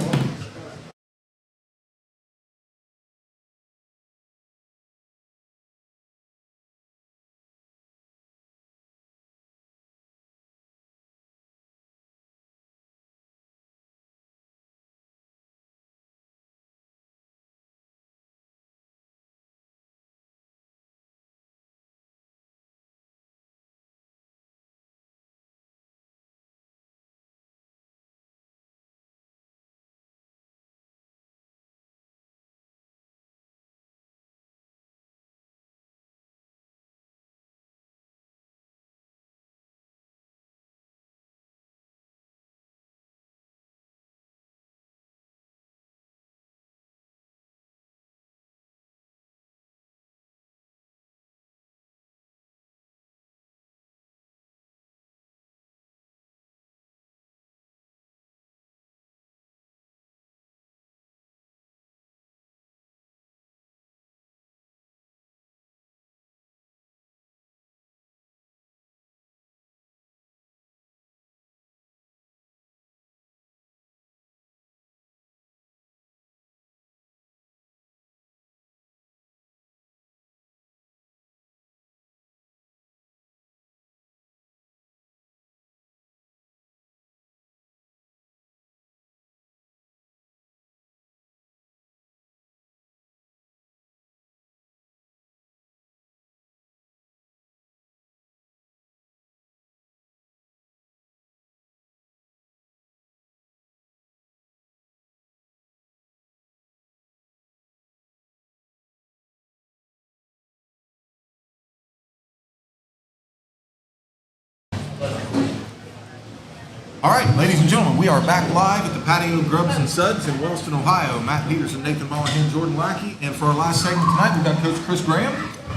All right, ladies and gentlemen, we are back live at the Patio, Grubs, and Suds in Wellston, Ohio. Matt Petersen, Nathan Molihan, Jordan Lackey. And for our last segment tonight, we've got Coach Chris Graham.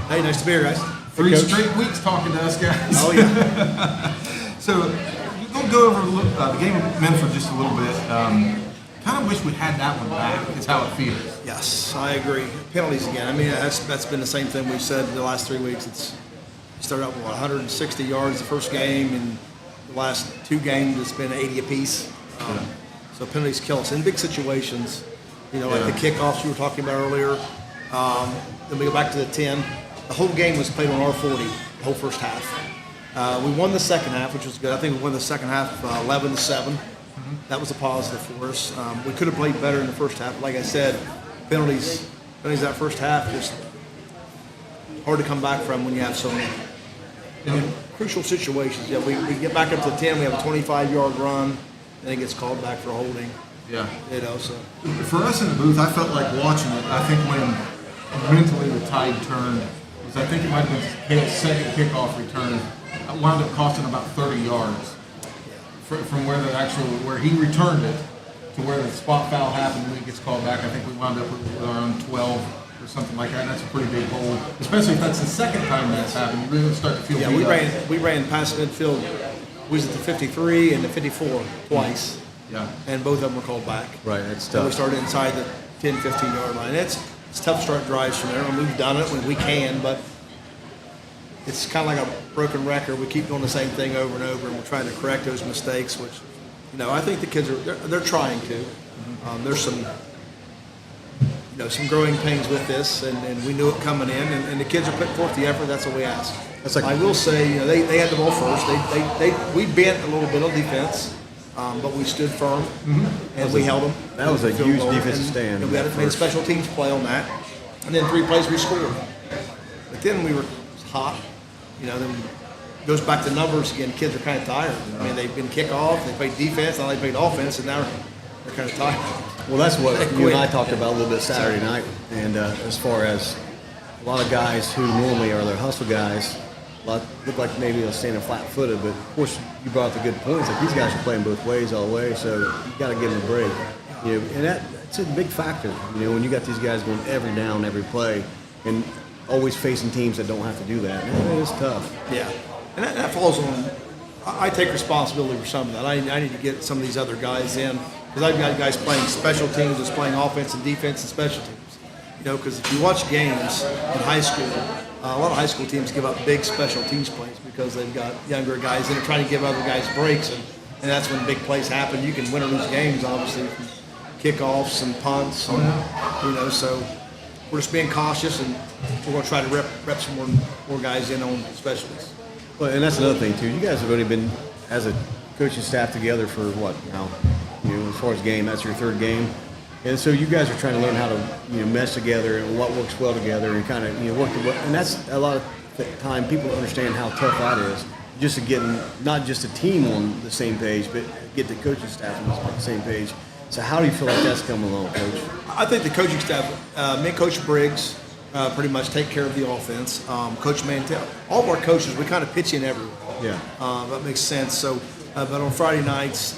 Hey, nice to be here, guys. 3 straight weeks talking to us, guys. Oh, yeah. So, we're going to go over the game of Menford just a little bit. Kind of wish we had that one back, is how it feels. Yes, I agree. Penalties again. I mean, that's been the same thing we've said the last 3 weeks. It's started out with 160 yards the first game, and the last 2 games it's been 80 apiece. So penalties kill us in big situations. Like the kickoffs you were talking about earlier. Then we go back to the 10. The whole game was played on our 40, the whole first half. We won the second half, which was good. I think we won the second half 11-7. That was a positive for us. We could have played better in the first half. Like I said, penalties that first half, just hard to come back from when you have so many. In crucial situations, we get back up to 10, we have a 25-yard run, then it gets called back for holding. Yeah. So. For us in the booth, I felt like watching it. I think when mentally the tide turned, was I think it might have been his second kickoff return, wound up costing about 30 yards from where he returned it to where the spot foul happened and it gets called back. I think we wound up with around 12 or something like that. And that's a pretty big hole, especially if that's the second time that's happened. You really start to feel. Yeah, we ran past midfield. We was at the 53 and the 54 twice. Yeah. And both of them were called back. Right, that's So tough. we started inside the 10, 15-yard line. It's tough to start drives from there. I mean, we've done it when we can, but it's kind of like a broken record. We keep doing the same thing over and over, and we're trying to correct those mistakes, which, I think the kids they're trying to. There's some growing pains with this, and we knew it coming in, and the kids are putting forth the effort. That's what we ask. I will say, they had the ball first. We bent a little bit on defense, but we stood firm, and we held them. That was a Field huge goal, defensive stand. And we had made a special teams play on that, and then 3 plays we scored. But then we were hot. Then it goes back to numbers again. Kids are kind of tired. I mean, they've been kickoff, they played defense, now they played offense, and now they're kind of tired. Well, that's what you and I talked about a little bit Saturday night. And as far as a lot of guys who normally are their hustle guys look like maybe they're standing flat-footed, but of course you brought up the good points. Like these guys are playing both ways all the way, so you got to give them a break. And that's a big factor. When you got these guys going every down, every play, and always facing teams that don't have to do that. It is tough. Yeah, and that falls on. I take responsibility for some of that. I need to get some of these other guys in because I've got guys playing special teams, that's playing offense and defense and special teams. Because if you watch games in high school, a lot of high school teams give up big special teams plays because they've got younger guys and they're trying to give other guys breaks, and that's when big plays happen. You can win or lose games, obviously, from kickoffs and punts, and, so we're just being cautious, and we're going to try to rep some more guys in on specialties. Well, and that's another thing too. You guys have only been as a coaching staff together for what now? As far as game, that's your third game. And so you guys are trying to learn how to mesh together and what works well together and kind of work together. And that's a lot of the time people understand how tough that is. Just to get not just a team on the same page, but get the coaching staff on the same page. So how do you feel like that's coming along, Coach? I think the coaching staff, me and Coach Briggs, pretty much take care of the offense. Coach Mantel, all of our coaches, we kind of pitch in everywhere. Yeah. That makes sense. So. But on Friday nights,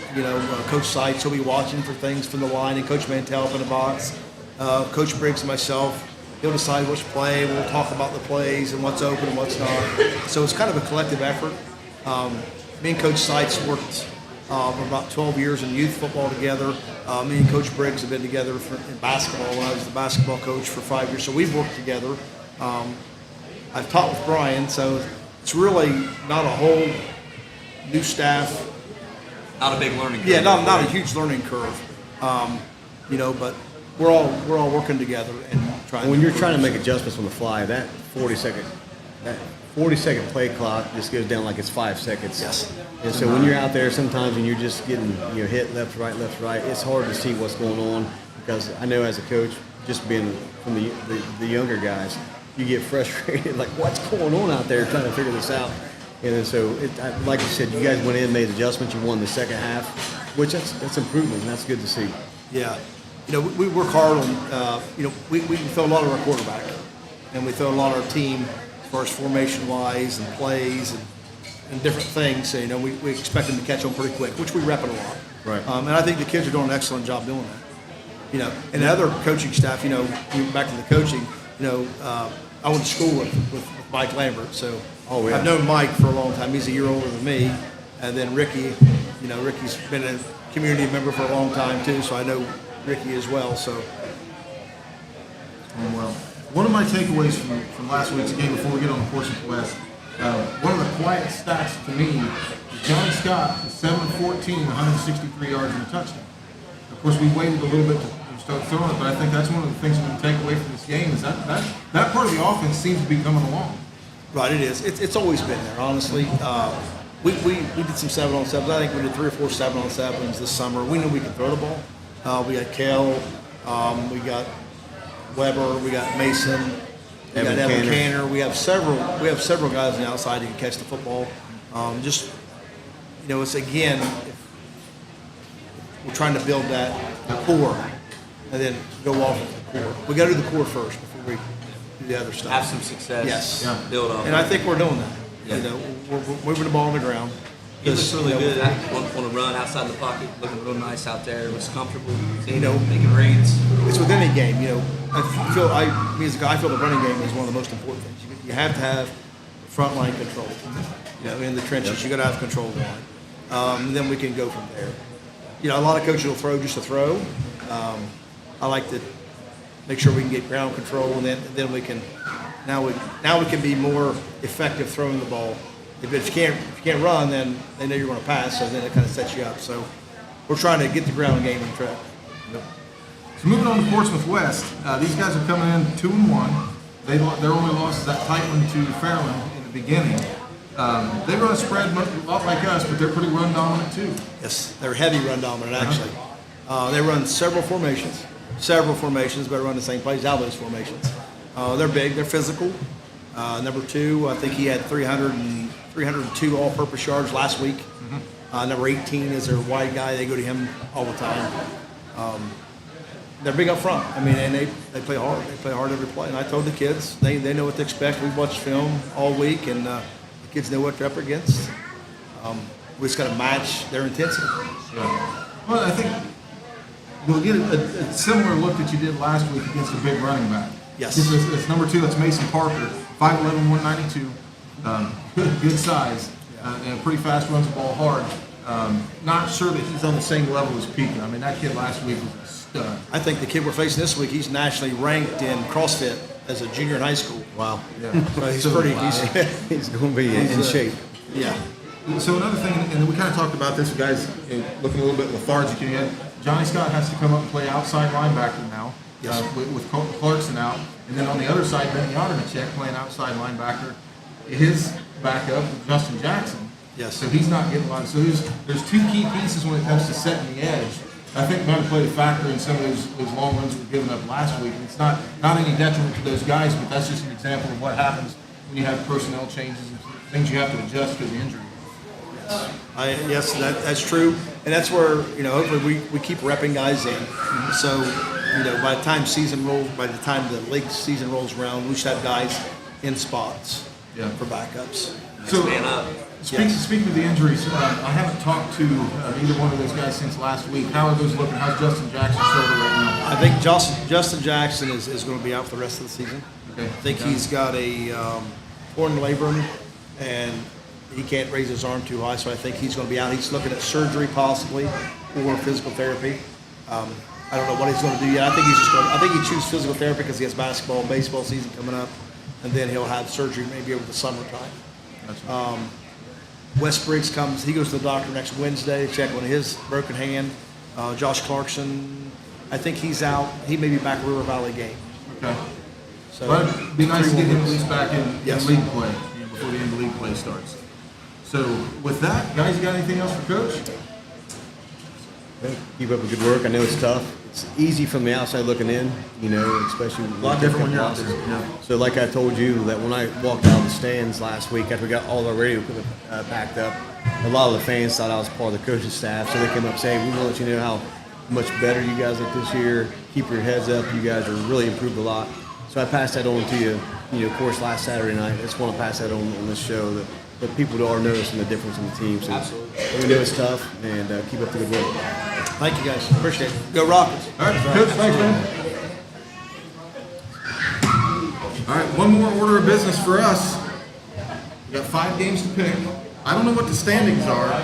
Coach Seitz will be watching for things from the line, and Coach Mantel up in the box. Coach Briggs and myself, he'll decide which play. We'll talk about the plays and what's open and what's not. So it's kind of a collective effort. Me and Coach Seitz worked for about 12 years in youth football together. Me and Coach Briggs have been together in basketball when I was the basketball coach for 5 years. So we've worked together. I've taught with Brian, so it's really not a whole new staff. Not a big learning curve. Yeah, not a huge learning curve. But we're all working together and trying. When you're trying to make adjustments on the fly, that 40-second play clock just goes down like it's 5 seconds. Yes. And so when you're out there, sometimes when you're just getting hit left, right, it's hard to see what's going on because I know as a coach, just being from the younger guys, you get frustrated like what's going on out there trying to figure this out. And then so, like you said, you guys went in, made adjustments. You won the second half, which that's improvement, and that's good to see. Yeah, we work hard on. We throw a lot of our quarterback, and we throw a lot of our team as far as formation-wise and plays and different things. So we expect them to catch on pretty quick, which we rep it a lot. Right. And I think the kids are doing an excellent job doing that. And the other coaching staff. Back to the coaching. I went to school with Mike Lambert, so. Oh, yeah. I've known Mike for a long time. He's a year older than me. And then Ricky, Ricky's been a community member for a long time too, so I know Ricky as well. So, well, one of my takeaways from last week's game before we get on the Portsmouth West, one of the quiet stats to me is Johnny Scott is 7-14, 163 yards and a touchdown. Of course, we waited a little bit to start throwing it, but I think that's one of the things we can take away from this game is that part of the offense seems to be coming along. Right, it is. It's always been there, honestly. We did some 7-on-7s. I think we did 3 or 4 7-on-7s this summer. We knew we could throw the ball. We got Kel, we got Weber, we got Mason, we got Evan Canner. We have several guys on the outside who can catch the football. It's again, we're trying to build that core and then go off of the core. We got to do the core first before we do the other stuff. Have some success. Yes. Yeah. Build on. And I think we're doing that. Yeah. We're moving the ball on the ground. He looks really good on a run outside the pocket, looking real nice out there. Looks comfortable. Making reads. It's with any game. Me as a guy, I feel the running game is one of the most important things. You have to have front line control. In the trenches, you got to have control of the line. And then we can go from there. A lot of coaches will throw just to throw. I like to make sure we can get ground control, and then we can. Now we can be more effective throwing the ball. If you can't run, then they know you're going to pass, so then it kind of sets you up. So we're trying to get the ground game on track. Yep. So moving on to Portsmouth West, these guys are coming in 2-1. Their only loss is that tight one to Fairland in the beginning. They run a spread a lot like us, but they're pretty run dominant too. Yes, they're heavy run dominant actually. They run several formations, but run the same plays, Albo's formations. They're big, they're physical. Number 2, I think he had 302 all-purpose yards last week. Number 18 is their wide guy. They go to him all the time. they're big up front. I mean, and they play hard. They play hard every play. And I told the kids, they know what to expect. We've watched film all week, and the kids know what they're up against. We just got to match their intensity. Yeah. Well, I think you'll get a similar look that you did last week against a big running back. Yes. It's number 2. That's Mason Parker, 5'11", 192. Good size, and pretty fast, runs the ball hard. Not sure that he's on the same level as Pika. I mean, that kid last week was a stud. I think the kid we're facing this week, he's nationally ranked in CrossFit as a junior in high school. Wow. Yeah. So he's So, pretty. He's going to be in shape. Yeah. So another thing, and we kind of talked about this, guys, looking a little bit lethargic again. Johnny Scott has to come up and play outside linebacker now, with Clarkson out. And then on the other side, Benny Odomacek playing outside linebacker. His backup, Justin Jackson. Yes. So he's not getting a lot. So there's 2 key pieces when it comes to setting the edge. I think might have played a factor in some of those long runs we were giving up last week. It's not any detriment to those guys, but that's just an example of what happens when you have personnel changes and things you have to adjust because of injury. Yes, that's true, and that's where hopefully we keep repping guys in. So by the time the league season rolls around, we should have guys in spots for backups. So speaking of the injuries, I haven't talked to either one of those guys since last week. How are those looking? How's Justin Jackson's shoulder right now? I think Justin Jackson is going to be out for the rest of the season. Okay. I think he's got a torn labrum, and he can't raise his arm too high, so I think he's going to be out. He's looking at surgery possibly or physical therapy. I don't know what he's going to do yet. I think he chooses physical therapy because he has basketball and baseball season coming up, and then he'll have surgery maybe over the summertime. Wes Briggs he goes to the doctor next Wednesday to check on his broken hand. Josh Clarkson, I think he's out. He may be back River Valley game. Okay. So But it'd be nice to get him at least back in Yes. league play before the end of league play starts. So with that, guys, you got anything else for Coach? Keep up the good work. I know it's tough. It's easy from the outside looking in, especially A lot different when you're out there. Yeah. So like I told you, that when I walked out of the stands last week after we got all our radio equipment packed up, a lot of the fans thought I was part of the coaching staff. So they came up saying, we want to let you know how much better you guys look this year. Keep your heads up. You guys are really improved a lot. So I passed that on to you, of course, last Saturday night. I just want to pass that on this show that people are noticing the difference in the team. So we know it's tough, and keep up the good work. Thank you guys. Appreciate it. Go Rockets. All right, Coach, thanks, man. All right, one more order of business for us. We got 5 games to pick. I don't know what the standings are.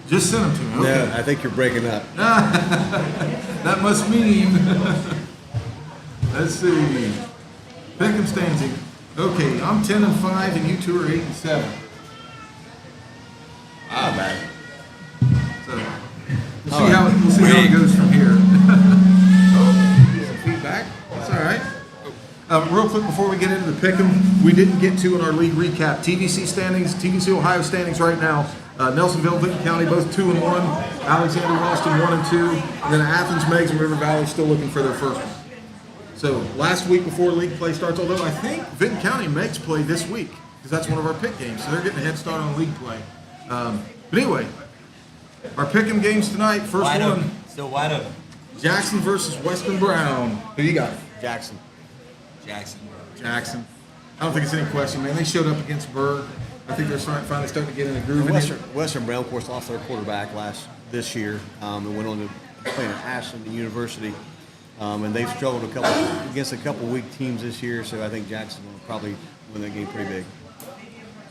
Just sent them to me. Okay. No, I think you're breaking up. That must mean. Let's see. Pick'em standing. Okay, I'm 10-5, and you 2 are 8-7. Not bad. So we'll see how it goes from here. Some feedback. That's all right. Real quick before we get into the pick'em, we didn't get to in our league recap. TVC standings, TVC Ohio standings right now. Nelsonville, Vinton County, both 2-1. Alexander, Ralston, 1-2. And then Athens, Meigs, and River Valley still looking for their first one. So last week before league play starts, although I think Vinton County and Meigs play this week because that's one of our pick games, so they're getting a head start on league play. But anyway, our pick'em games tonight. First Wide one, open. Still wide open. Jackson versus Western Brown. Who you got? Jackson. Jackson. I don't think it's any question, man. They showed up against Berg. I think they're finally starting to get in a groove. Western Brown, of course, lost their quarterback this year and went on to play at Ashland University. And they've struggled against a couple weak teams this year, so I think Jackson will probably win that game pretty big.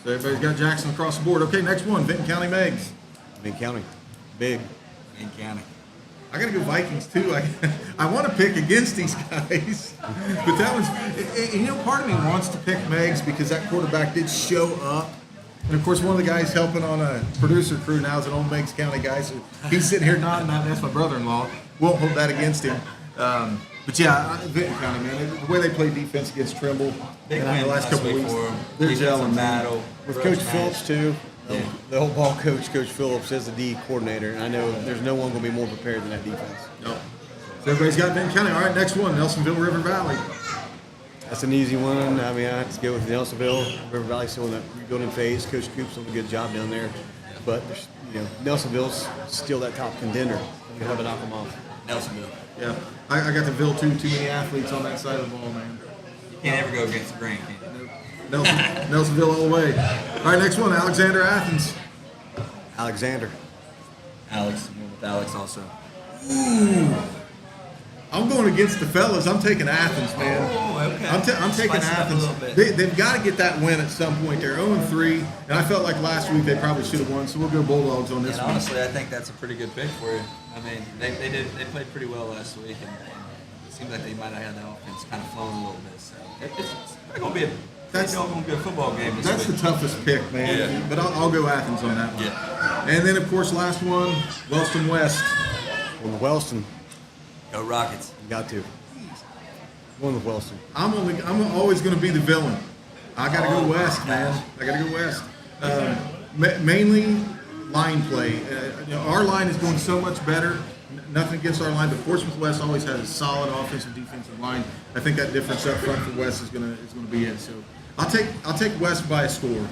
So everybody's got Jackson across the board. Okay, next one, Vinton County Meigs. Vinton County, big. Vinton County. I got to go Vikings too. I want to pick against these guys, but that one's, part of me wants to pick Meigs because that quarterback did show up. And of course, one of the guys helping on a producer crew now is an old Meigs County guy, so he's sitting here nodding at me. That's my brother-in-law. Won't hold that against him. But yeah, Vinton County, man, the way they play defense against Trimble Big the win last couple of weeks, they're Defensive gelling. battle. With Road Coach match. Phillips, too. Yeah. The whole ball coach, Coach Phillips, is the D coordinator, and I know there's no one going to be more prepared than that defense. No. So everybody's got Vinton County. All right, next one, Nelsonville River Valley. That's an easy one. I mean, I have to go with Nelsonville. River Valley still in that rebuilding phase. Coach Coop's doing a good job down there. But, Nelsonville's still that top contender. We hard to knock them off. Nelsonville. Yeah, I got the Ville too many athletes on that side of the ball, man. You can't ever go against the grain, can you? Nelsonville all the way. All right, next one, Alexander Athens. Alexander. Alex, I'm going with Alex also. I'm going against the fellas. I'm taking Athens, man. Oh, okay. I'm taking Spice it up a Athens. little bit. They've got to get that win at some point. They're 0-3, and I felt like last week they probably should have won. So we'll go Bulldogs on this And one. honestly, I think that's a pretty good pick for you. I mean, they played pretty well last week, and it seemed like they might have had the offense kind of flowing a little bit. So it's going to be a That's- going to be a football game this That's the week. toughest pick, man. Yeah. But I'll go Athens on that one. Yeah. And then, of course, last one, Wellston West. Going with Wellston. Go Rockets. You got to. Going with Wellston. I'm always going to be the villain. I got to go West, man. I got to go West. Mainly line play. Our line is going so much better. Nothing against our line, but Portsmouth West always has a solid offensive defensive line. I think that difference up front for West is going to be it. So I'll take West by a score.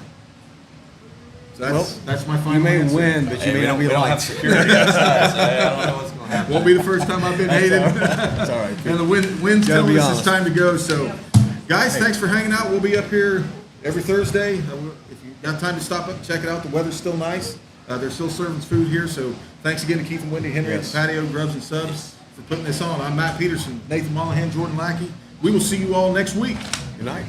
So that's my final You may answer. win, but you may not be we don't have liked. security outside, so I don't know what's going to happen. Won't be the first time I've been hated. It's all right. And the wind's Gotta telling be us honest. it's time to go. So, guys, thanks for hanging out. We'll be up here every Thursday. If you got time to stop up and check it out, the weather's still nice. They're still serving food here. So, thanks again to Keith and Wendy Henry at the Patio, Grubs, and Suds for putting this on. I'm Matt Petersen, Nathan Molihan, Jordan Lackey. We will see you all next week. Good night.